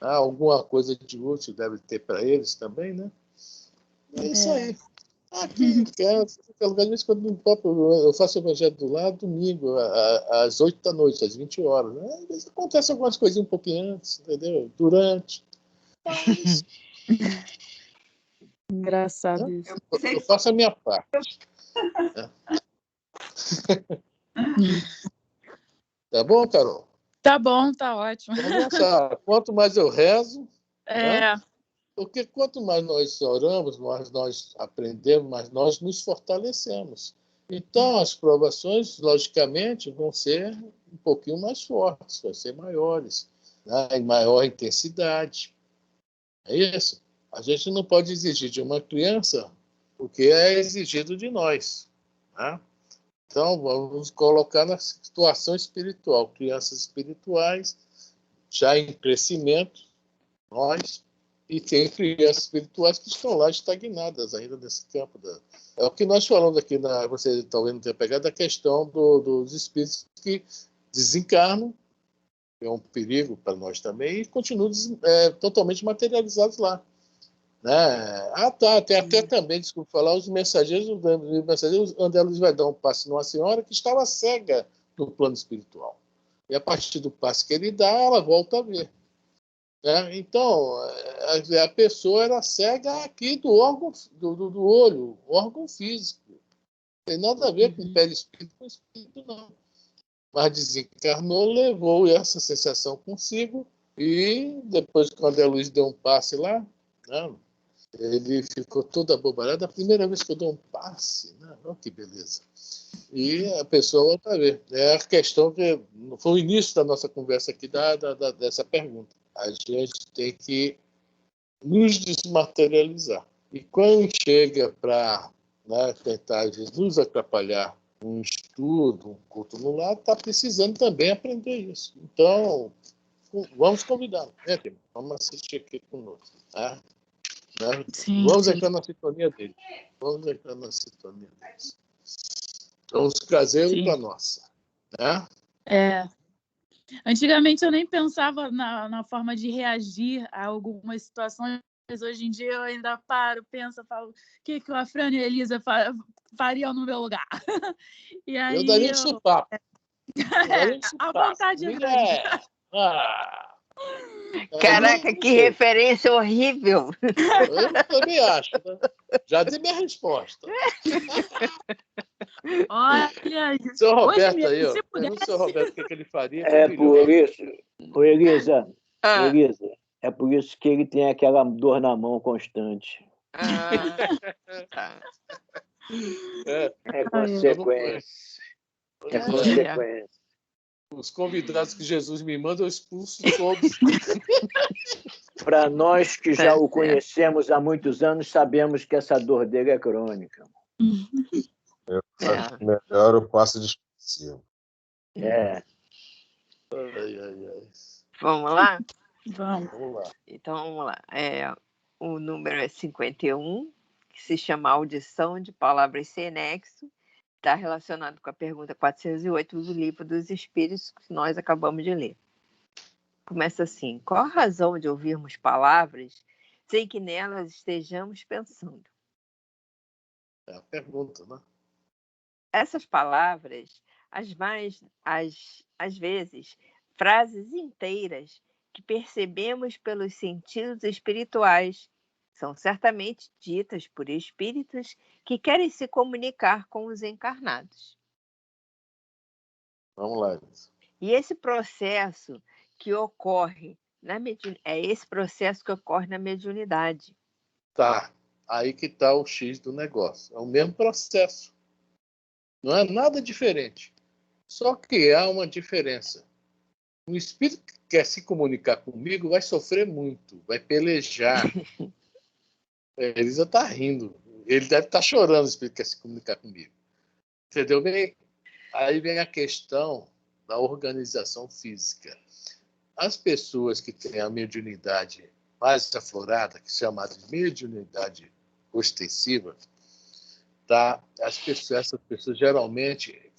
Alguma coisa de útil deve ter para eles também, né? É isso aí. Aqui em casa, de vez em quando eu faço o Evangelho do Lar domingo, às 8 da noite, às 20 horas. Né? Às vezes acontece algumas coisinhas um pouquinho antes, entendeu? Durante. Mas Engraçado isso. Eu faço a minha parte. Tá bom, Carol? Tá bom, tá ótimo. Então, quanto mais eu rezo, É. né? Porque quanto mais nós oramos, mais nós aprendemos, mais nós nos fortalecemos. Então, as provações, logicamente, vão ser um pouquinho mais fortes, vão ser maiores, né? Em maior intensidade. É isso. A gente não pode exigir de uma criança o que é exigido de nós, né? Então, vamos colocar na situação espiritual. Crianças espirituais, já em crescimento, nós, e tem crianças espirituais que estão lá estagnadas ainda nesse campo. É o que nós falamos aqui, você talvez não tenha pegado, a questão dos espíritos que desencarnam, que é um perigo para nós também, e continuam totalmente materializados lá. Né? Tem até também, desculpa falar, os mensageiros, onde eles vai dar um passe numa senhora que estava cega no plano espiritual. E a partir do passe que ele dá, ela volta a ver. Né? Então, a pessoa era cega aqui do órgão do olho, órgão físico. Não tem nada a ver com o perispírito, com o espírito, não. Mas desencarnou, levou essa sensação consigo, e depois, quando a luz deu um passe lá, né, ele ficou todo abobarado. A primeira vez que eu dou um passe, né? Oh, que beleza. E a pessoa volta a ver. É a questão que foi o início da nossa conversa aqui, dessa pergunta. A gente tem que nos desmaterializar. E quando chega para, né, tentar nos atrapalhar um estudo, um culto no lar, está precisando também aprender isso. Então, vamos convidá-lo, né, Tim? Vamos assistir aqui conosco. Né? Sim, Vamos sim. entrar na sintonia dele. Vamos entrar na sintonia deles. Vamos trazer para a nossa. Né? É. Antigamente eu nem pensava na forma de reagir a algumas situações, mas hoje em dia eu ainda penso, falo, o que a Afrânia e a Elisa fariam no meu lugar? E aí eu daria um supapo. À vontade, Afrânia. Caraca, que referência horrível! Eu também acho. Né? Já dei minha resposta. Olha, seu Roberto mesmo, aí, ó. Se pudesse... Pergunta ao seu Roberto o que ele faria. Por isso, Elisa, é por isso que ele tem aquela dor na mão constante. Tá. É consequência. É consequência. Os convidados que Jesus me manda, eu expulso todos. Para nós que já o conhecemos há muitos anos, sabemos que essa dor dele é crônica. Eu acho melhor o passo discursivo. Vamos lá? Vamos lá. Então, vamos lá. O número é 51, que se chama Audição de Palavras Sem Nexo. Está relacionado com a pergunta 408 do Livro dos Espíritos, que nós acabamos de ler. Começa assim: qual a razão de ouvirmos palavras sem que nelas estejamos pensando? É a pergunta, né? Essas palavras, às vezes, frases inteiras que percebemos pelos sentidos espirituais, são certamente ditas por espíritos que querem se comunicar com os encarnados. Vamos lá. E esse processo que ocorre na mediunidade. Tá. Aí que está o X do negócio. É o mesmo processo. Não é nada diferente. Só que há uma diferença. Um espírito que quer se comunicar comigo vai sofrer muito, vai pelejar. A Elisa está rindo. Ele deve estar chorando, o espírito que quer se comunicar comigo. Entendeu bem? Aí vem a questão da organização física. As pessoas que têm a mediunidade mais aflorada, que é chamada de mediunidade ostensiva, tá? Essas pessoas geralmente,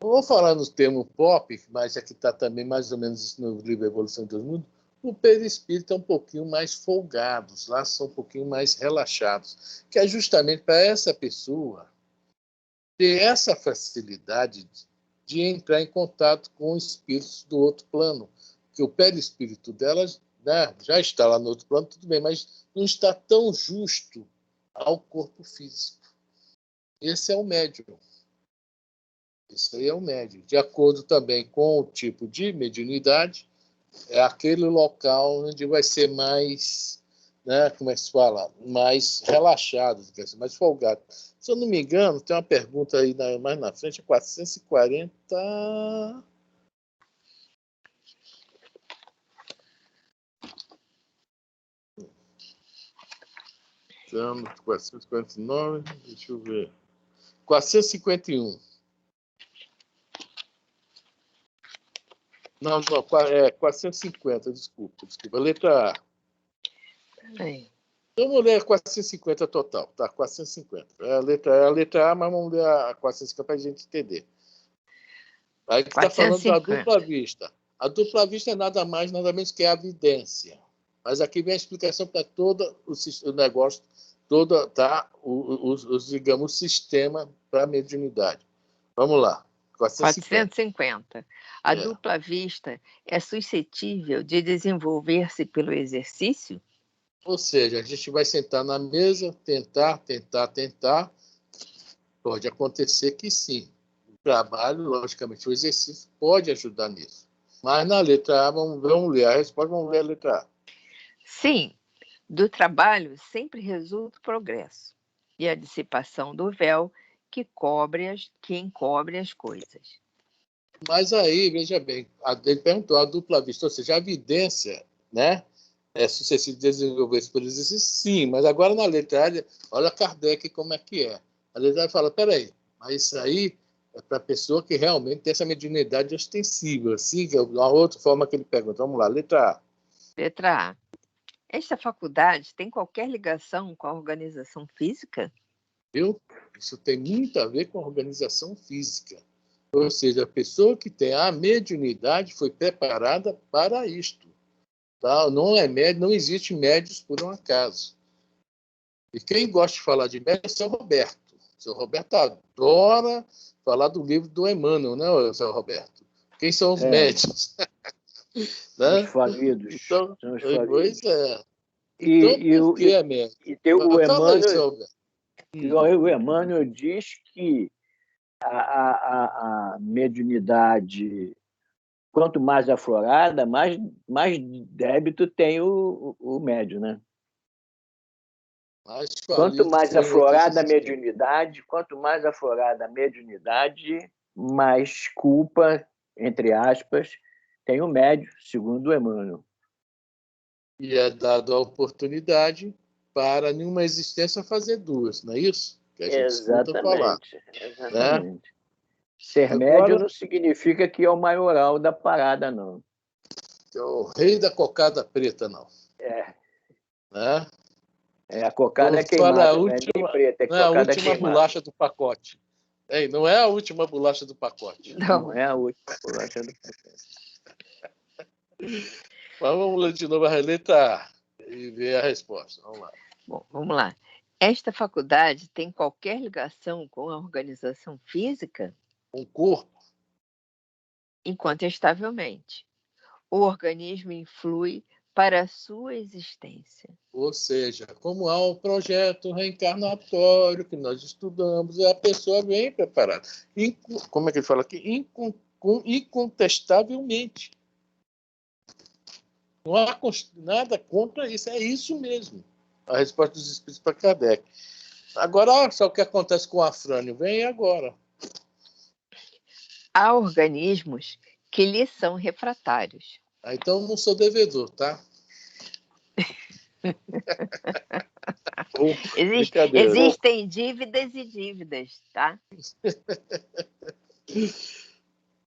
não vou falar no termo pop, mas aqui está também mais ou menos isso no livro Evolução dos Mundos, o perispírito é um pouquinho mais folgados, lá são um pouquinho mais relaxados, que é justamente para essa pessoa ter essa facilidade de entrar em contato com espíritos do outro plano, que o perispírito dela, né, já está lá no outro plano, tudo bem, mas não está tão justo ao corpo físico. Esse é o médium. Isso aí é o médium. De acordo também com o tipo de mediunidade, é aquele local onde vai ser mais, né, como é que se fala? Mais relaxado, mais folgado. Se eu não me engano, tem uma pergunta aí mais na frente, 440... Estamos 449, deixa eu ver. 451. Não, 450, desculpa. Letra A. Aí. Vamos ler a 450 total, tá? 450. É a letra A, mas vamos ler a 450 para a gente entender. Aí que está falando da dupla vista. A dupla vista é nada mais, nada menos que a evidência. Mas aqui vem a explicação para todo o negócio, todo, tá? Digamos, o sistema para a mediunidade. Vamos lá. 450. A dupla vista é suscetível de desenvolver-se pelo exercício? Ou seja, a gente vai sentar na mesa, tentar. Pode acontecer que sim. O trabalho, logicamente, o exercício pode ajudar nisso. Mas na letra A, vamos ler a resposta, vamos ler a letra A. Sim, do trabalho sempre resulta o progresso e a dissipação do véu que encobre as coisas. Mas aí, veja bem, ele perguntou a dupla vista, ou seja, a evidência, né, é sucessivo de desenvolver-se pelo exercício, sim, mas agora na letra A, olha Kardec como é que é. A letra A fala, peraí, mas isso aí é para a pessoa que realmente tem essa mediunidade ostensiva, assim, que é uma outra forma que ele pergunta. Vamos lá, letra A. Letra A. Esta faculdade tem qualquer ligação com a organização física? Viu? Isso tem muito a ver com a organização física. Ou seja, a pessoa que tem a mediunidade foi preparada para isto. Tá? Não é médio, não existe médios por um acaso. E quem gosta de falar de médio é o seu Roberto. O seu Roberto adora falar do livro do Emmanuel, né, seu Roberto? Quem são os médios? Né? Os falidos. Então, são os falidos. Pois é. Então, por que é médio? E tem o Emmanuel, o Emmanuel diz que a mediunidade, quanto mais aflorada, mais débito tem o médium, né? Quanto mais aflorada a mediunidade, mais culpa, entre aspas, tem o médium, segundo o Emmanuel. E é dado a oportunidade para nenhuma existência fazer duas, não é isso? Que a gente escuta falar. Exatamente. Né? Ser médium não significa que é o maioral da parada, não. É o rei da cocada preta, não. Né? A cocada é queimada, não é nem preta, não é a última bolacha do pacote. Não é a última bolacha do pacote. Não é a última bolacha do pacote. Mas vamos ler de novo a letra e ver a resposta. Vamos lá. Bom, vamos lá. Esta faculdade tem qualquer ligação com a organização física? Com o corpo? Incontestavelmente. O organismo influi para a sua existência. Ou seja, como há um projeto reencarnatório que nós estudamos, a pessoa vem preparada. Como é que ele fala aqui? Incontestavelmente. Não há nada contra isso, é isso mesmo. A resposta dos espíritos para Kardec. Agora, olha só o que acontece com o Afrânio. Vem agora. Há organismos que lhe são refratários. Então, não sou devedor, tá? Existem dívidas e dívidas, tá?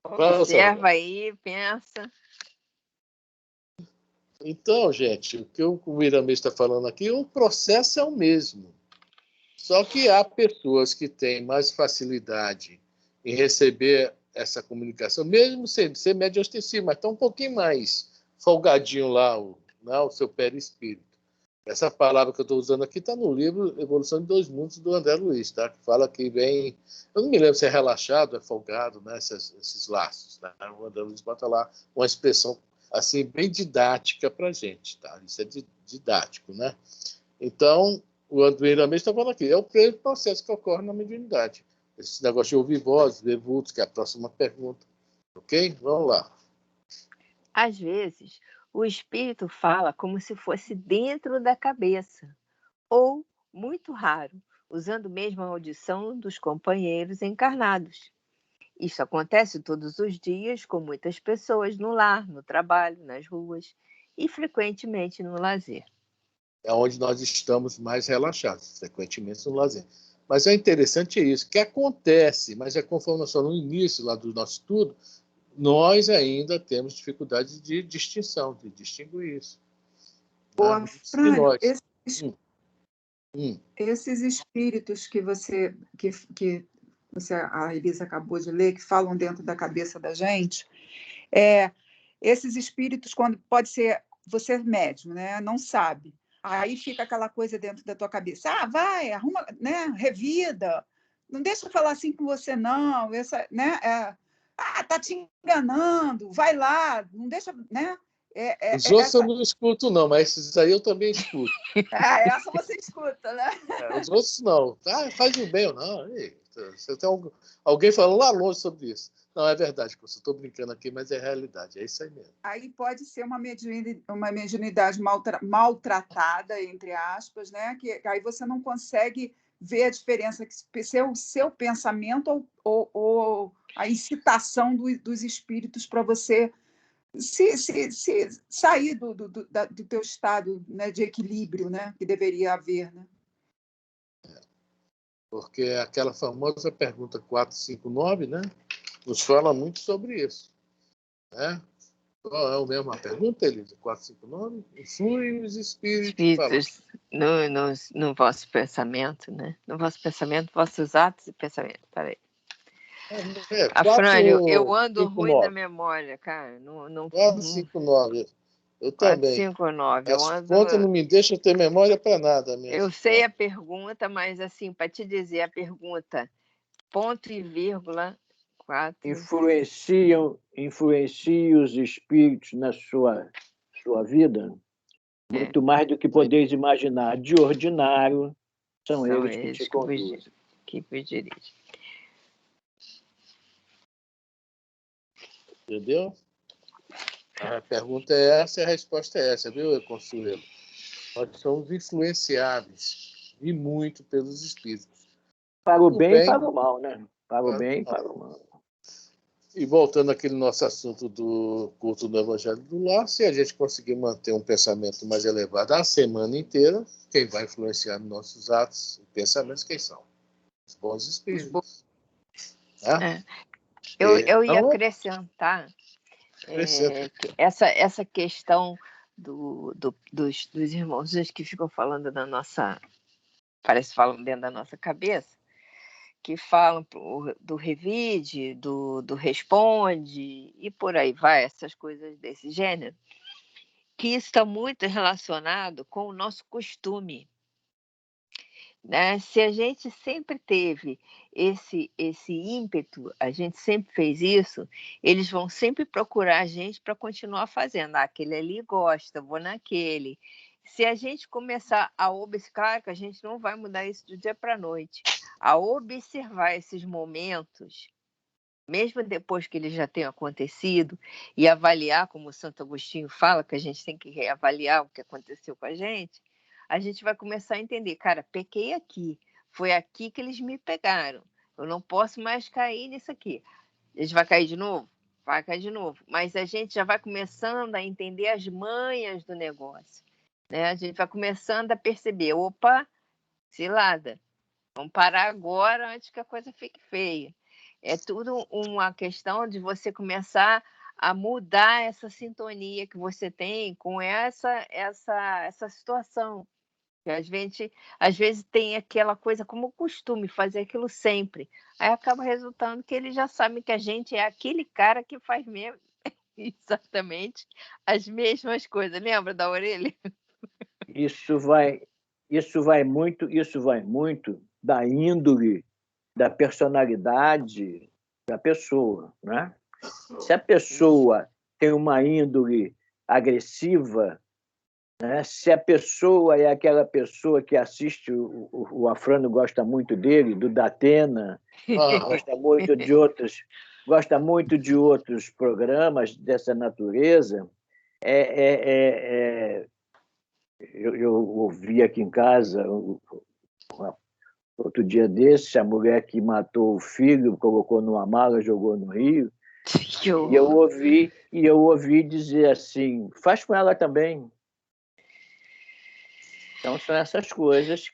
Observa aí, pensa. Então, gente, o que o Irami está falando aqui, o processo é o mesmo. Só que há pessoas que têm mais facilidade em receber essa comunicação, mesmo sem ser médio ostensivo, mas está um pouquinho mais folgadinho lá, o seu perispírito. Essa palavra que eu estou usando aqui está no livro Evolução de Dois Mundos, do André Luiz, tá? Que fala que vem... Eu não me lembro se é relaxado, é folgado, né? Esses laços. Né? O André Luiz bota lá uma expressão assim, bem didática para a gente, tá? Isso é didático, né? Então, o André também está falando aqui. É o processo que ocorre na mediunidade. Esse negócio de ouvir vozes, ver vultos, que é a próxima pergunta. Ok? Vamos lá. Às vezes, o espírito fala como se fosse dentro da cabeça, ou, muito raro, usando mesmo a audição dos companheiros encarnados. Isso acontece todos os dias com muitas pessoas no lar, no trabalho, nas ruas e frequentemente no lazer. É onde nós estamos mais relaxados, frequentemente no lazer. Mas é interessante isso, que acontece, mas é conforme nós falamos no início lá do nosso estudo, nós ainda temos dificuldade de distinção, de distinguir isso. Boa, Frânio, esses espíritos que a Elisa acabou de ler, que falam dentro da cabeça da gente, esses espíritos, quando pode ser você é médium, né? Não sabe. Aí fica aquela coisa dentro da tua cabeça. Vai, arruma, né? Revida. Não deixa eu falar assim com você, não. Né? Tá te enganando. Vai lá. Não deixa, né? Os outros eu não escuto, não, mas esses aí eu também escuto. Essa você escuta, né? Os outros não. Faz o bem ou não. Você tem alguém falando lá longe sobre isso. Não, é verdade, eu estou brincando aqui, mas é realidade, é isso aí mesmo. Aí pode ser uma mediunidade maltratada, entre aspas, né? Que aí você não consegue ver a diferença, que se é o seu pensamento ou a incitação dos espíritos para você se sair do teu estado, né, de equilíbrio, né, que deveria haver. Né? Porque aquela famosa pergunta 459, né, nos fala muito sobre isso. Né? Qual é a mesma pergunta, Elisa? 459? Influem os espíritos no vosso pensamento, né? No vosso pensamento, vossos atos e pensamentos. Peraí. Afrânio, eu ando ruim da memória, cara. 459. Eu também. 459. As contas não me deixam ter memória para nada mesmo. Eu sei a pergunta, mas assim, para te dizer a pergunta, ponto e vírgula, 4. Influenciam os espíritos na sua vida? Muito mais do que podeis imaginar. De ordinário, são eles que te conduzem. Que vos dirigem. Entendeu? A pergunta é essa e a resposta é essa, viu, Consuelo? Nós somos influenciáveis e muito pelos espíritos. Para o bem e para o mal, né? Para o bem e para o mal. E voltando àquele nosso assunto do culto do Evangelho do Lar, se a gente conseguir manter um pensamento mais elevado a semana inteira, quem vai influenciar nossos atos e pensamentos, quem são? Os bons espíritos. Né? Eu ia acrescentar essa questão dos irmãos que ficam falando da nossa... Parece que falam dentro da nossa cabeça, que falam do revide, do responde, e por aí vai, essas coisas desse gênero, que isso está muito relacionado com o nosso costume. Né? Se a gente sempre teve esse ímpeto, a gente sempre fez isso, eles vão sempre procurar a gente para continuar fazendo. Aquele ali gosta, vou naquele. Se a gente começar a observar, claro que a gente não vai mudar isso do dia para a noite, a observar esses momentos, mesmo depois que eles já tenham acontecido, e avaliar, como o Santo Agostinho fala, que a gente tem que reavaliar o que aconteceu com a gente vai começar a entender, cara, pequei aqui, foi aqui que eles me pegaram, eu não posso mais cair nisso aqui. Eles vão cair de novo? Vai cair de novo. Mas a gente já vai começando a entender as manhas do negócio. Né? A gente vai começando a perceber, opa, cilada, vamos parar agora antes que a coisa fique feia. É tudo uma questão de você começar a mudar essa sintonia que você tem com essa situação. Às vezes tem aquela coisa como costume, fazer aquilo sempre. Aí acaba resultando que eles já sabem que a gente é aquele cara que faz mesmo exatamente as mesmas coisas. Lembra da orelha? Isso vai muito da índole, da personalidade da pessoa, né? Se a pessoa tem uma índole agressiva, né? Se a pessoa é aquela pessoa que assiste, o Afrânio gosta muito dele, do Datena, gosta muito de outros programas dessa natureza. Eu ouvi aqui em casa, outro dia desse, a mulher que matou o filho, colocou numa mala, jogou no rio, e eu ouvi dizer assim, faz com ela também. Então são essas coisas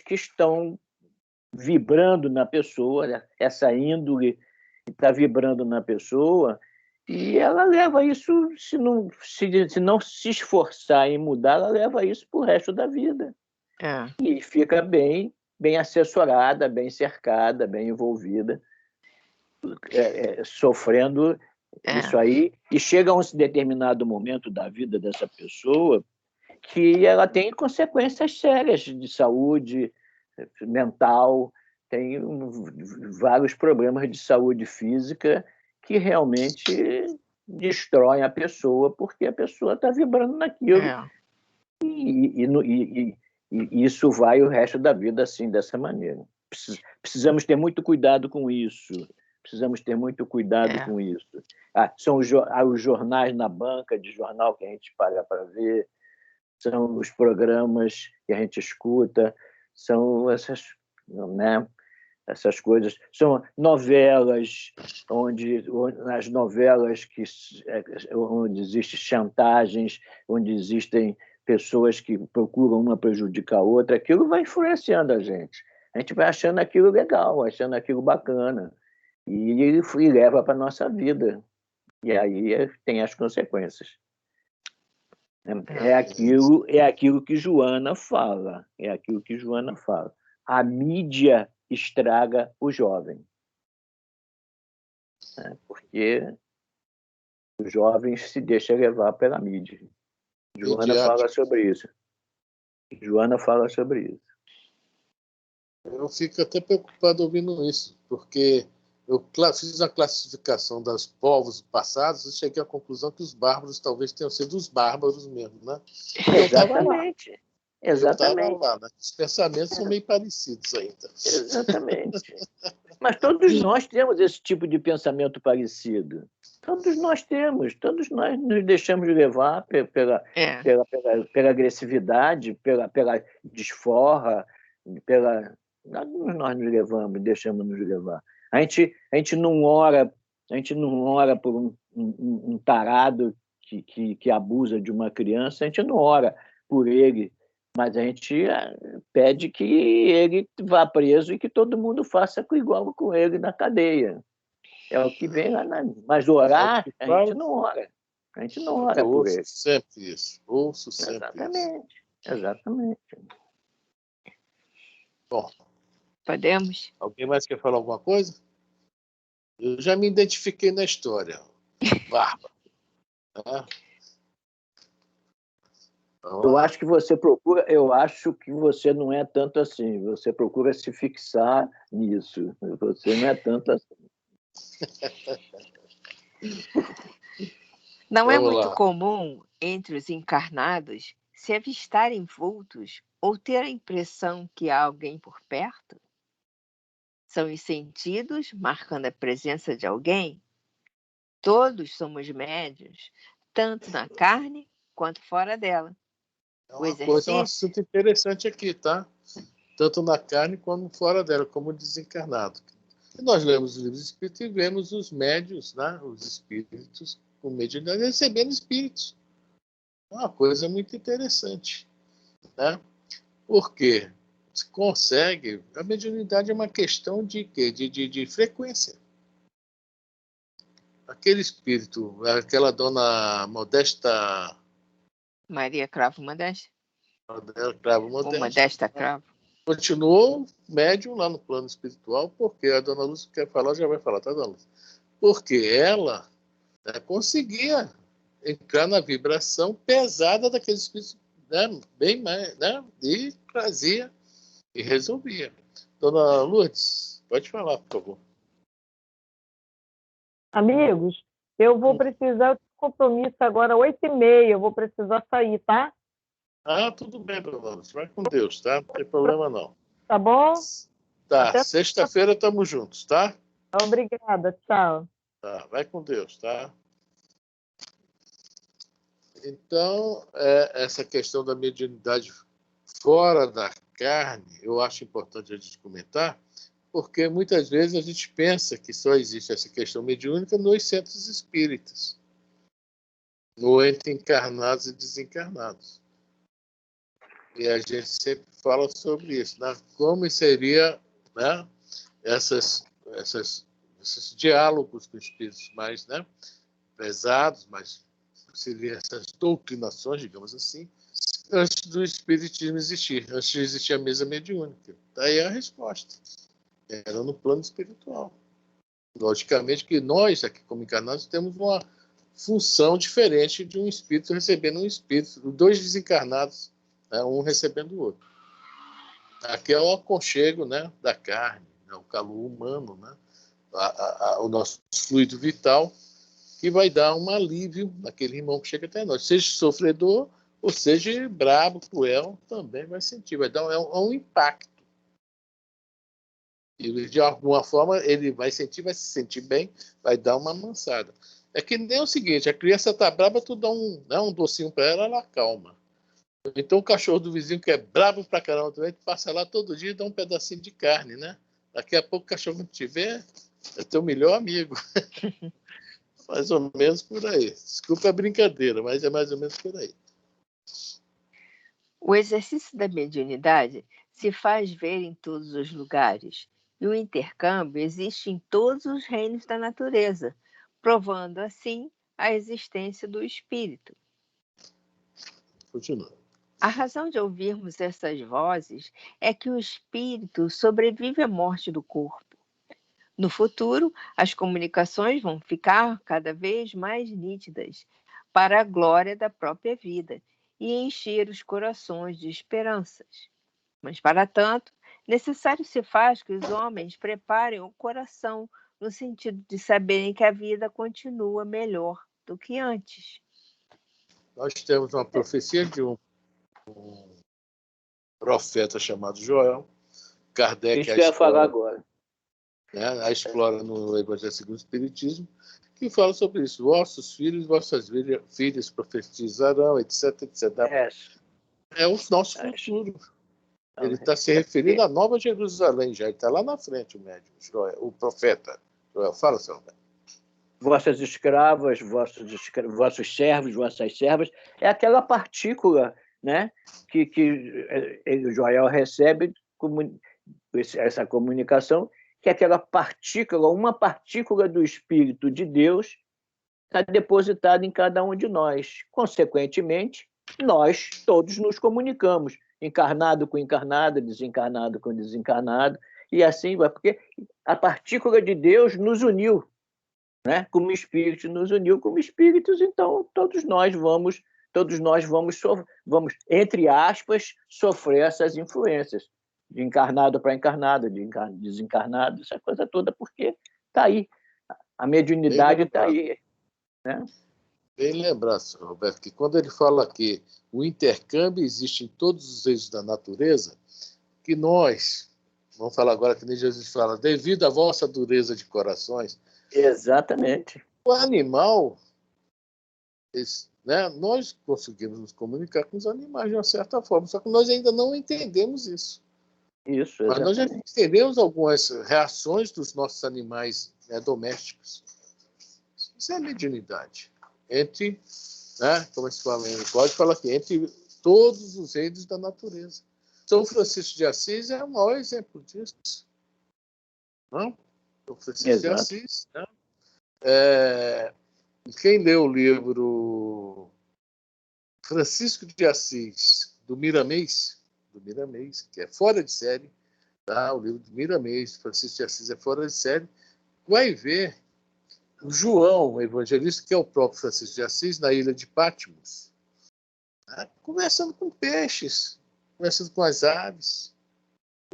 que estão vibrando na pessoa, né? Essa índole que está vibrando na pessoa, e ela leva isso, se não se esforçar em mudar, ela leva isso para o resto da vida. E fica bem assessorada, bem cercada, bem envolvida, sofrendo isso aí, e chega a um determinado momento da vida dessa pessoa que ela tem consequências sérias de saúde mental, tem vários problemas de saúde física que realmente destroem a pessoa, porque a pessoa está vibrando naquilo. E isso vai o resto da vida assim, dessa maneira. Precisamos ter muito cuidado com isso. São os jornais na banca de jornal que a gente paga para ver, são os programas que a gente escuta, são essas, né, essas coisas. São novelas, onde existem chantagens, onde existem pessoas que procuram uma prejudicar a outra. Aquilo vai influenciando a gente. A gente vai achando aquilo legal, achando aquilo bacana, e leva para a nossa vida. E aí tem as consequências. É aquilo que Joana fala. A mídia estraga o jovem. Porque o jovem se deixa levar pela mídia. Joana fala sobre isso. Eu fico até preocupado ouvindo isso, porque eu fiz a classificação dos povos passados e cheguei à conclusão que os bárbaros talvez tenham sido os bárbaros mesmo, né? Exatamente. Eu estava lá, né? Os pensamentos são meio parecidos ainda. Exatamente. Mas todos nós temos esse tipo de pensamento parecido. Todos nós nos deixamos levar pela agressividade, pela desforra, nós deixamos nos levar. A gente não ora por um tarado que abusa de uma criança, a gente não ora por ele, mas a gente pede que ele vá preso e que todo mundo faça igual com ele na cadeia. É o que vem lá. Mas orar, a gente não ora. A gente não ora por ele. Ouço sempre Exatamente. Bom. Podemos? Alguém mais quer falar alguma coisa? Eu já me identifiquei na história. Bárbaro. Eu acho que você não é tanto assim. Você procura se fixar nisso. Você não é tanto assim. Não é muito comum entre os encarnados se avistarem vultos ou ter a impressão que há alguém por perto? São os sentidos marcando a presença de alguém? Todos somos médiuns, tanto na carne quanto fora dela. É um assunto interessante aqui, tá? Tanto na carne quanto fora dela, como desencarnado. E nós lemos os livros espíritos e vemos os médiuns, né? Os espíritos com mediunidade recebendo espíritos. É uma coisa muito interessante, né? Porque se consegue, a mediunidade é uma questão de quê? De frequência. Aquele espírito, aquela dona Modesta... Maria Cravo Modesta? Cravo Modesta. Ou Modesta Cravo. Continuou médium lá no plano espiritual, porque a dona Lúcia quer falar, já vai falar, tá, dona Lúcia? Porque ela conseguia entrar na vibração pesada daquele espírito, né, bem mais, né, e trazia e resolvia. Dona Lourdes, pode falar, por favor. Amigos, eu vou precisar compromisso agora, 8h30. Eu vou precisar sair, tá? Tudo bem, Dona Lúcia. Vai com Deus, tá? Não tem problema, não. Tá bom? Tá, Até... sexta-feira estamos juntos, tá? Obrigada, tchau. Tá, vai com Deus, tá? Então, essa questão da mediunidade fora da carne, eu acho importante a gente comentar, porque muitas vezes a gente pensa que só existe essa questão mediúnica nos centros espíritas, no entre encarnados e desencarnados. E a gente sempre fala sobre isso, né? Como seria, né, esses diálogos com espíritos mais, né, pesados, mais seriam essas doutrinações, digamos assim, antes do espiritismo existir, antes de existir a mesa mediúnica. Daí a resposta. Era no plano espiritual. Logicamente que nós, aqui como encarnados, temos uma função diferente de um espírito recebendo um espírito, dois desencarnados, né, um recebendo o outro. Aqui é o aconchego, né, da carne, né, o calor humano, né, o nosso fluido vital, que vai dar um alívio naquele irmão que chega até nós. Seja sofredor, ou seja brabo, cruel, também vai sentir, vai dar um impacto. E de alguma forma ele vai se sentir bem, vai dar uma amansada. É que nem o seguinte, a criança está brava, tu dá um docinho para ela, ela acalma. Então o cachorro do vizinho que é bravo pra caramba também, tu passa lá todo dia e dá um pedacinho de carne, né? Daqui a pouco o cachorro que tiver é teu melhor amigo. Mais ou menos por aí. Desculpa a brincadeira, mas é mais ou menos por aí. O exercício da mediunidade se faz ver em todos os lugares, e o intercâmbio existe em todos os reinos da natureza, provando assim a existência do espírito. Continua. A razão de ouvirmos essas vozes é que o espírito sobrevive à morte do corpo. No futuro, as comunicações vão ficar cada vez mais nítidas para a glória da própria vida e encher os corações de esperanças. Mas, para tanto, necessário se faz que os homens preparem o coração no sentido de saberem que a vida continua melhor do que antes. Nós temos uma profecia de um profeta chamado Joel. Kardec isso que eu ia falar agora. Né, a explora no Evangelho segundo o Espiritismo, que fala sobre isso. Vossos filhos, vossas filhas profetizarão, etc, etc. É o nosso futuro. Ele está se referindo à Nova Jerusalém, já está lá na frente, o médium, Joel, o profeta. Joel, fala, seu Roberto. Vossas escravas, vossos servos, vossas servas, é aquela partícula, né, que o Joel recebe essa comunicação, que é aquela partícula, uma partícula do Espírito de Deus está depositada em cada um de nós. Consequentemente, nós todos nos comunicamos, encarnado com encarnado, desencarnado com desencarnado, e assim vai, porque a partícula de Deus nos uniu, né? Como espírito nos uniu como espíritos, então todos nós vamos, entre aspas, sofrer essas influências de encarnado para encarnado, de desencarnado, essa coisa toda, porque está aí, a mediunidade está aí, né? Bem lembrar, senhor Roberto, que quando ele fala que o intercâmbio existe em todos os reinos da natureza, que nós, vamos falar agora que nem Jesus fala, devido à vossa dureza de corações. Exatamente. O animal, né, nós conseguimos nos comunicar com os animais de uma certa forma, só que nós ainda não entendemos isso. Isso, mas nós já entendemos algumas reações dos nossos animais, né, domésticos. Isso é mediunidade. Entre, né, como se fala, pode falar aqui, entre todos os reinos da natureza. São Francisco de Assis é o maior exemplo disso. Não? São Francisco de Assis. Né? Quem leu o livro Francisco de Assis, do Miramês, que é fora de série, tá? O livro do Miramês, Francisco de Assis é fora de série, vai ver o João, o evangelista, que é o próprio Francisco de Assis, na ilha de Patmos, né? Conversando com peixes, conversando com as aves.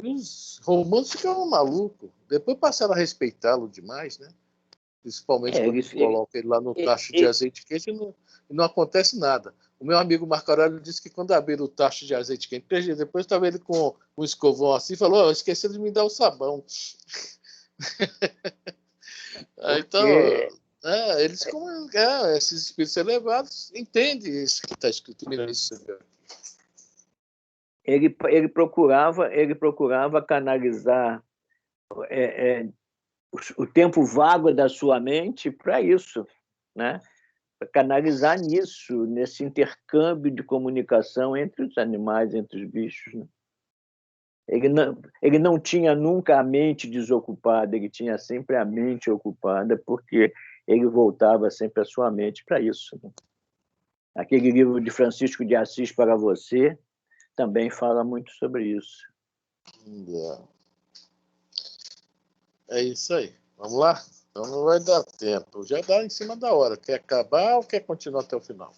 E os romanos ficavam malucos. Depois passaram a respeitá-lo demais, né? Principalmente quando você coloca ele lá no tacho de azeite quente e não acontece nada. O meu amigo Marco Aurélio disse que quando abriram o tacho de azeite quente, 3 dias depois estava ele com um escovão assim e falou: oh, esqueci de me dar o sabão. Então, eles, esses espíritos elevados, entendem isso que está escrito em Miramiz. Ele procurava canalizar o tempo vago da sua mente para isso, né? Para canalizar nisso, nesse intercâmbio de comunicação entre os animais, entre os bichos, né? Ele não tinha nunca a mente desocupada, ele tinha sempre a mente ocupada, porque ele voltava sempre a sua mente para isso, né? Aquele livro de Francisco de Assis para você também fala muito sobre isso. É isso aí. Vamos lá? Então não vai dar tempo. Já dá em cima da hora. Quer acabar ou quer continuar até o final?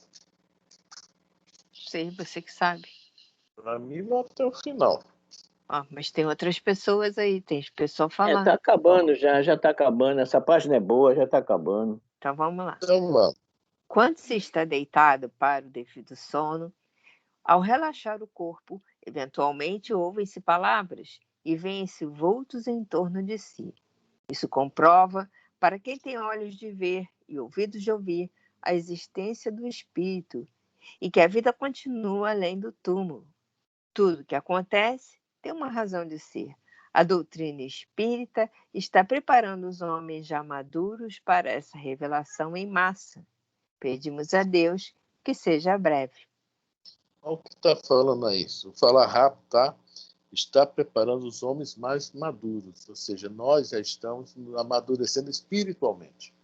Sei, você que sabe. Para mim, vai até o final. Mas tem outras pessoas aí, tem pessoal falando. Está acabando já está acabando. Essa página é boa, já está acabando. Então vamos lá. Então vamos. Quando se está deitado para o devido sono, ao relaxar o corpo, eventualmente ouvem-se palavras e vêem-se vultos em torno de si. Isso comprova, para quem tem olhos de ver e ouvidos de ouvir, a existência do espírito e que a vida continua além do túmulo. Tudo que acontece tem uma razão de ser. A doutrina espírita está preparando os homens já maduros para essa revelação em massa. Pedimos a Deus que seja breve. Olha o que está falando aí. Vou falar rápido, tá? Está preparando os homens mais maduros. Ou seja, nós já estamos amadurecendo espiritualmente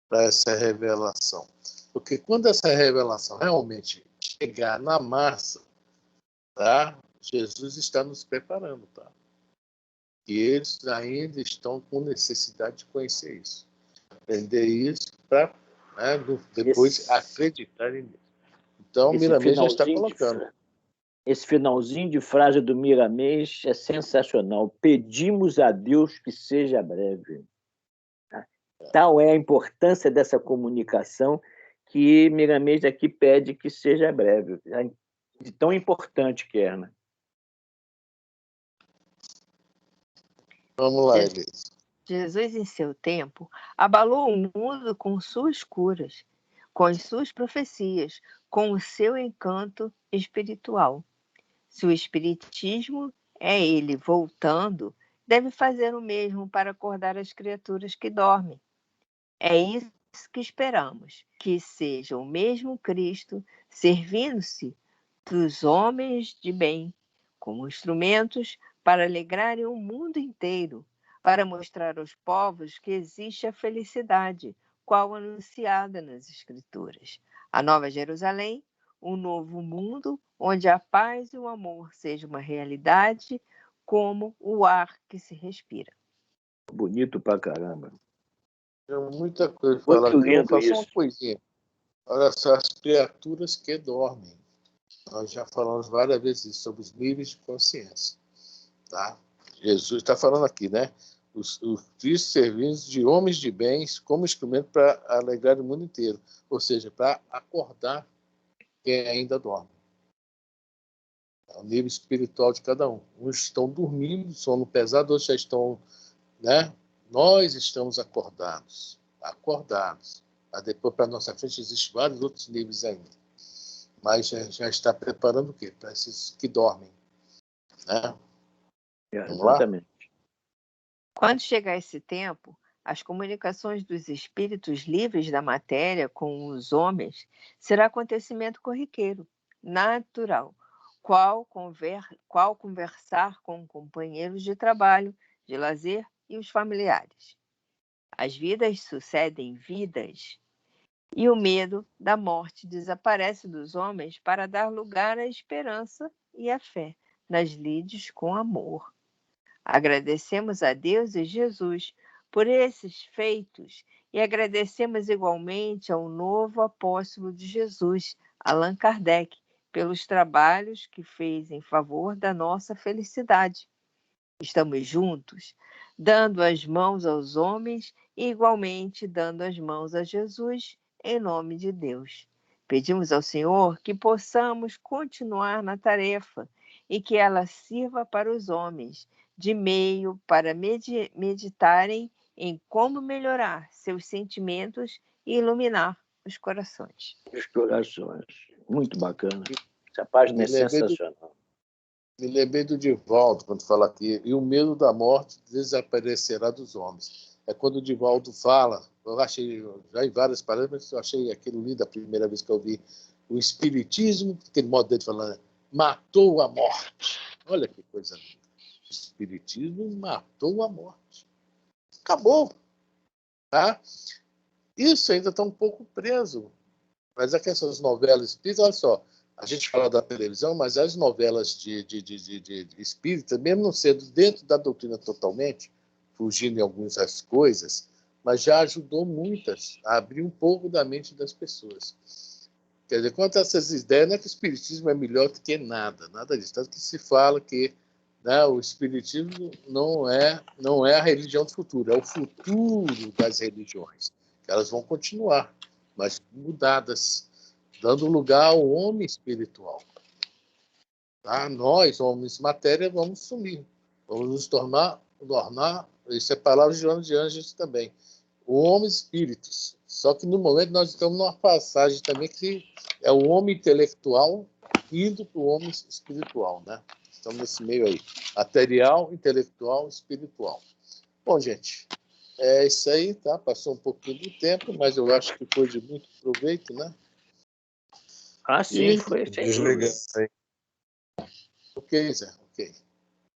para essa revelação. Porque quando essa revelação realmente chegar na massa, tá? Jesus está nos preparando, tá? E eles ainda estão com necessidade de conhecer isso. Aprender isso para, né, depois acreditarem nisso. Então, Miramês já está colocando. Esse finalzinho de frase do Miramês é sensacional. Pedimos a Deus que seja breve. Tal é a importância dessa comunicação que Miramês aqui pede que seja breve. De tão importante que é, né? Vamos lá, Elisa. Jesus, em seu tempo, abalou o mundo com suas curas, com as suas profecias, com o seu encanto espiritual. Se o espiritismo é ele voltando, deve fazer o mesmo para acordar as criaturas que dormem. É isso que esperamos, que seja o mesmo Cristo servindo-se dos homens de bem como instrumentos para alegrarem o mundo inteiro, para mostrar aos povos que existe a felicidade, qual anunciada nas Escrituras. A Nova Jerusalém, um novo mundo onde a paz e o amor sejam uma realidade como o ar que se respira. Bonito pra caramba. Tem muita coisa para falar aqui. Eu faço uma coisinha. Olha só, as criaturas que dormem. Nós já falamos várias vezes sobre os níveis de consciência. Tá? Jesus está falando aqui, né? Os Cristos servindo de homens de bens como instrumento para alegrar o mundo inteiro. Ou seja, para acordar quem ainda dorme. É o nível espiritual de cada um. Uns estão dormindo, sono pesado, outros já estão, né? Nós estamos acordados. Mas depois, para nossa frente, existem vários outros níveis ainda. Mas já está preparando o quê? Para esses que dormem. Né? Exatamente. Quando chegar esse tempo, as comunicações dos espíritos livres da matéria com os homens será acontecimento corriqueiro, natural, qual conversar com companheiros de trabalho, de lazer e os familiares. As vidas sucedem vidas, e o medo da morte desaparece dos homens para dar lugar à esperança e à fé nas lides com amor. Agradecemos a Deus e Jesus por esses feitos e agradecemos igualmente ao novo apóstolo de Jesus, Allan Kardec, pelos trabalhos que fez em favor da nossa felicidade. Estamos juntos, dando as mãos aos homens e igualmente dando as mãos a Jesus em nome de Deus. Pedimos ao Senhor que possamos continuar na tarefa e que ela sirva para os homens, de meio para meditarem em como melhorar seus sentimentos e iluminar os corações. Os corações. Muito bacana. Essa página é sensacional. Me lembrei do Divaldo, quando fala aqui, e o medo da morte desaparecerá dos homens. É quando o Divaldo fala, eu achei, já em várias palavras, eu achei aquilo lindo a primeira vez que eu vi, o espiritismo, aquele modo dele falando, matou a morte. Olha que coisa linda. O espiritismo matou a morte. Acabou. Tá? Isso ainda está um pouco preso. Mas aqui essas novelas espíritas, olha só, a gente fala da televisão, mas as novelas de espírita, mesmo não sendo dentro da doutrina totalmente, fugindo em algumas coisas, mas já ajudou muitas a abrir um pouco da mente das pessoas. Quer dizer, quanto a essas ideias, não é que o espiritismo é melhor do que nada disso. Tanto que se fala que, né, o espiritismo não é a religião do futuro, é o futuro das religiões. Elas vão continuar, mas mudadas, dando lugar ao homem espiritual. Tá? Nós, homens matéria, vamos sumir. Vamos nos tornar, isso é palavra de Joana de Ângeles também, o homem espíritos. Só que no momento nós estamos numa passagem também que é o homem intelectual indo para o homem espiritual, né? Estamos nesse meio aí, material, intelectual, espiritual. Bom, gente, é isso aí, tá? Passou um pouquinho do tempo, mas eu acho que foi de muito proveito, né? Ah, sim, foi. Desliga. Ok, Zé, ok.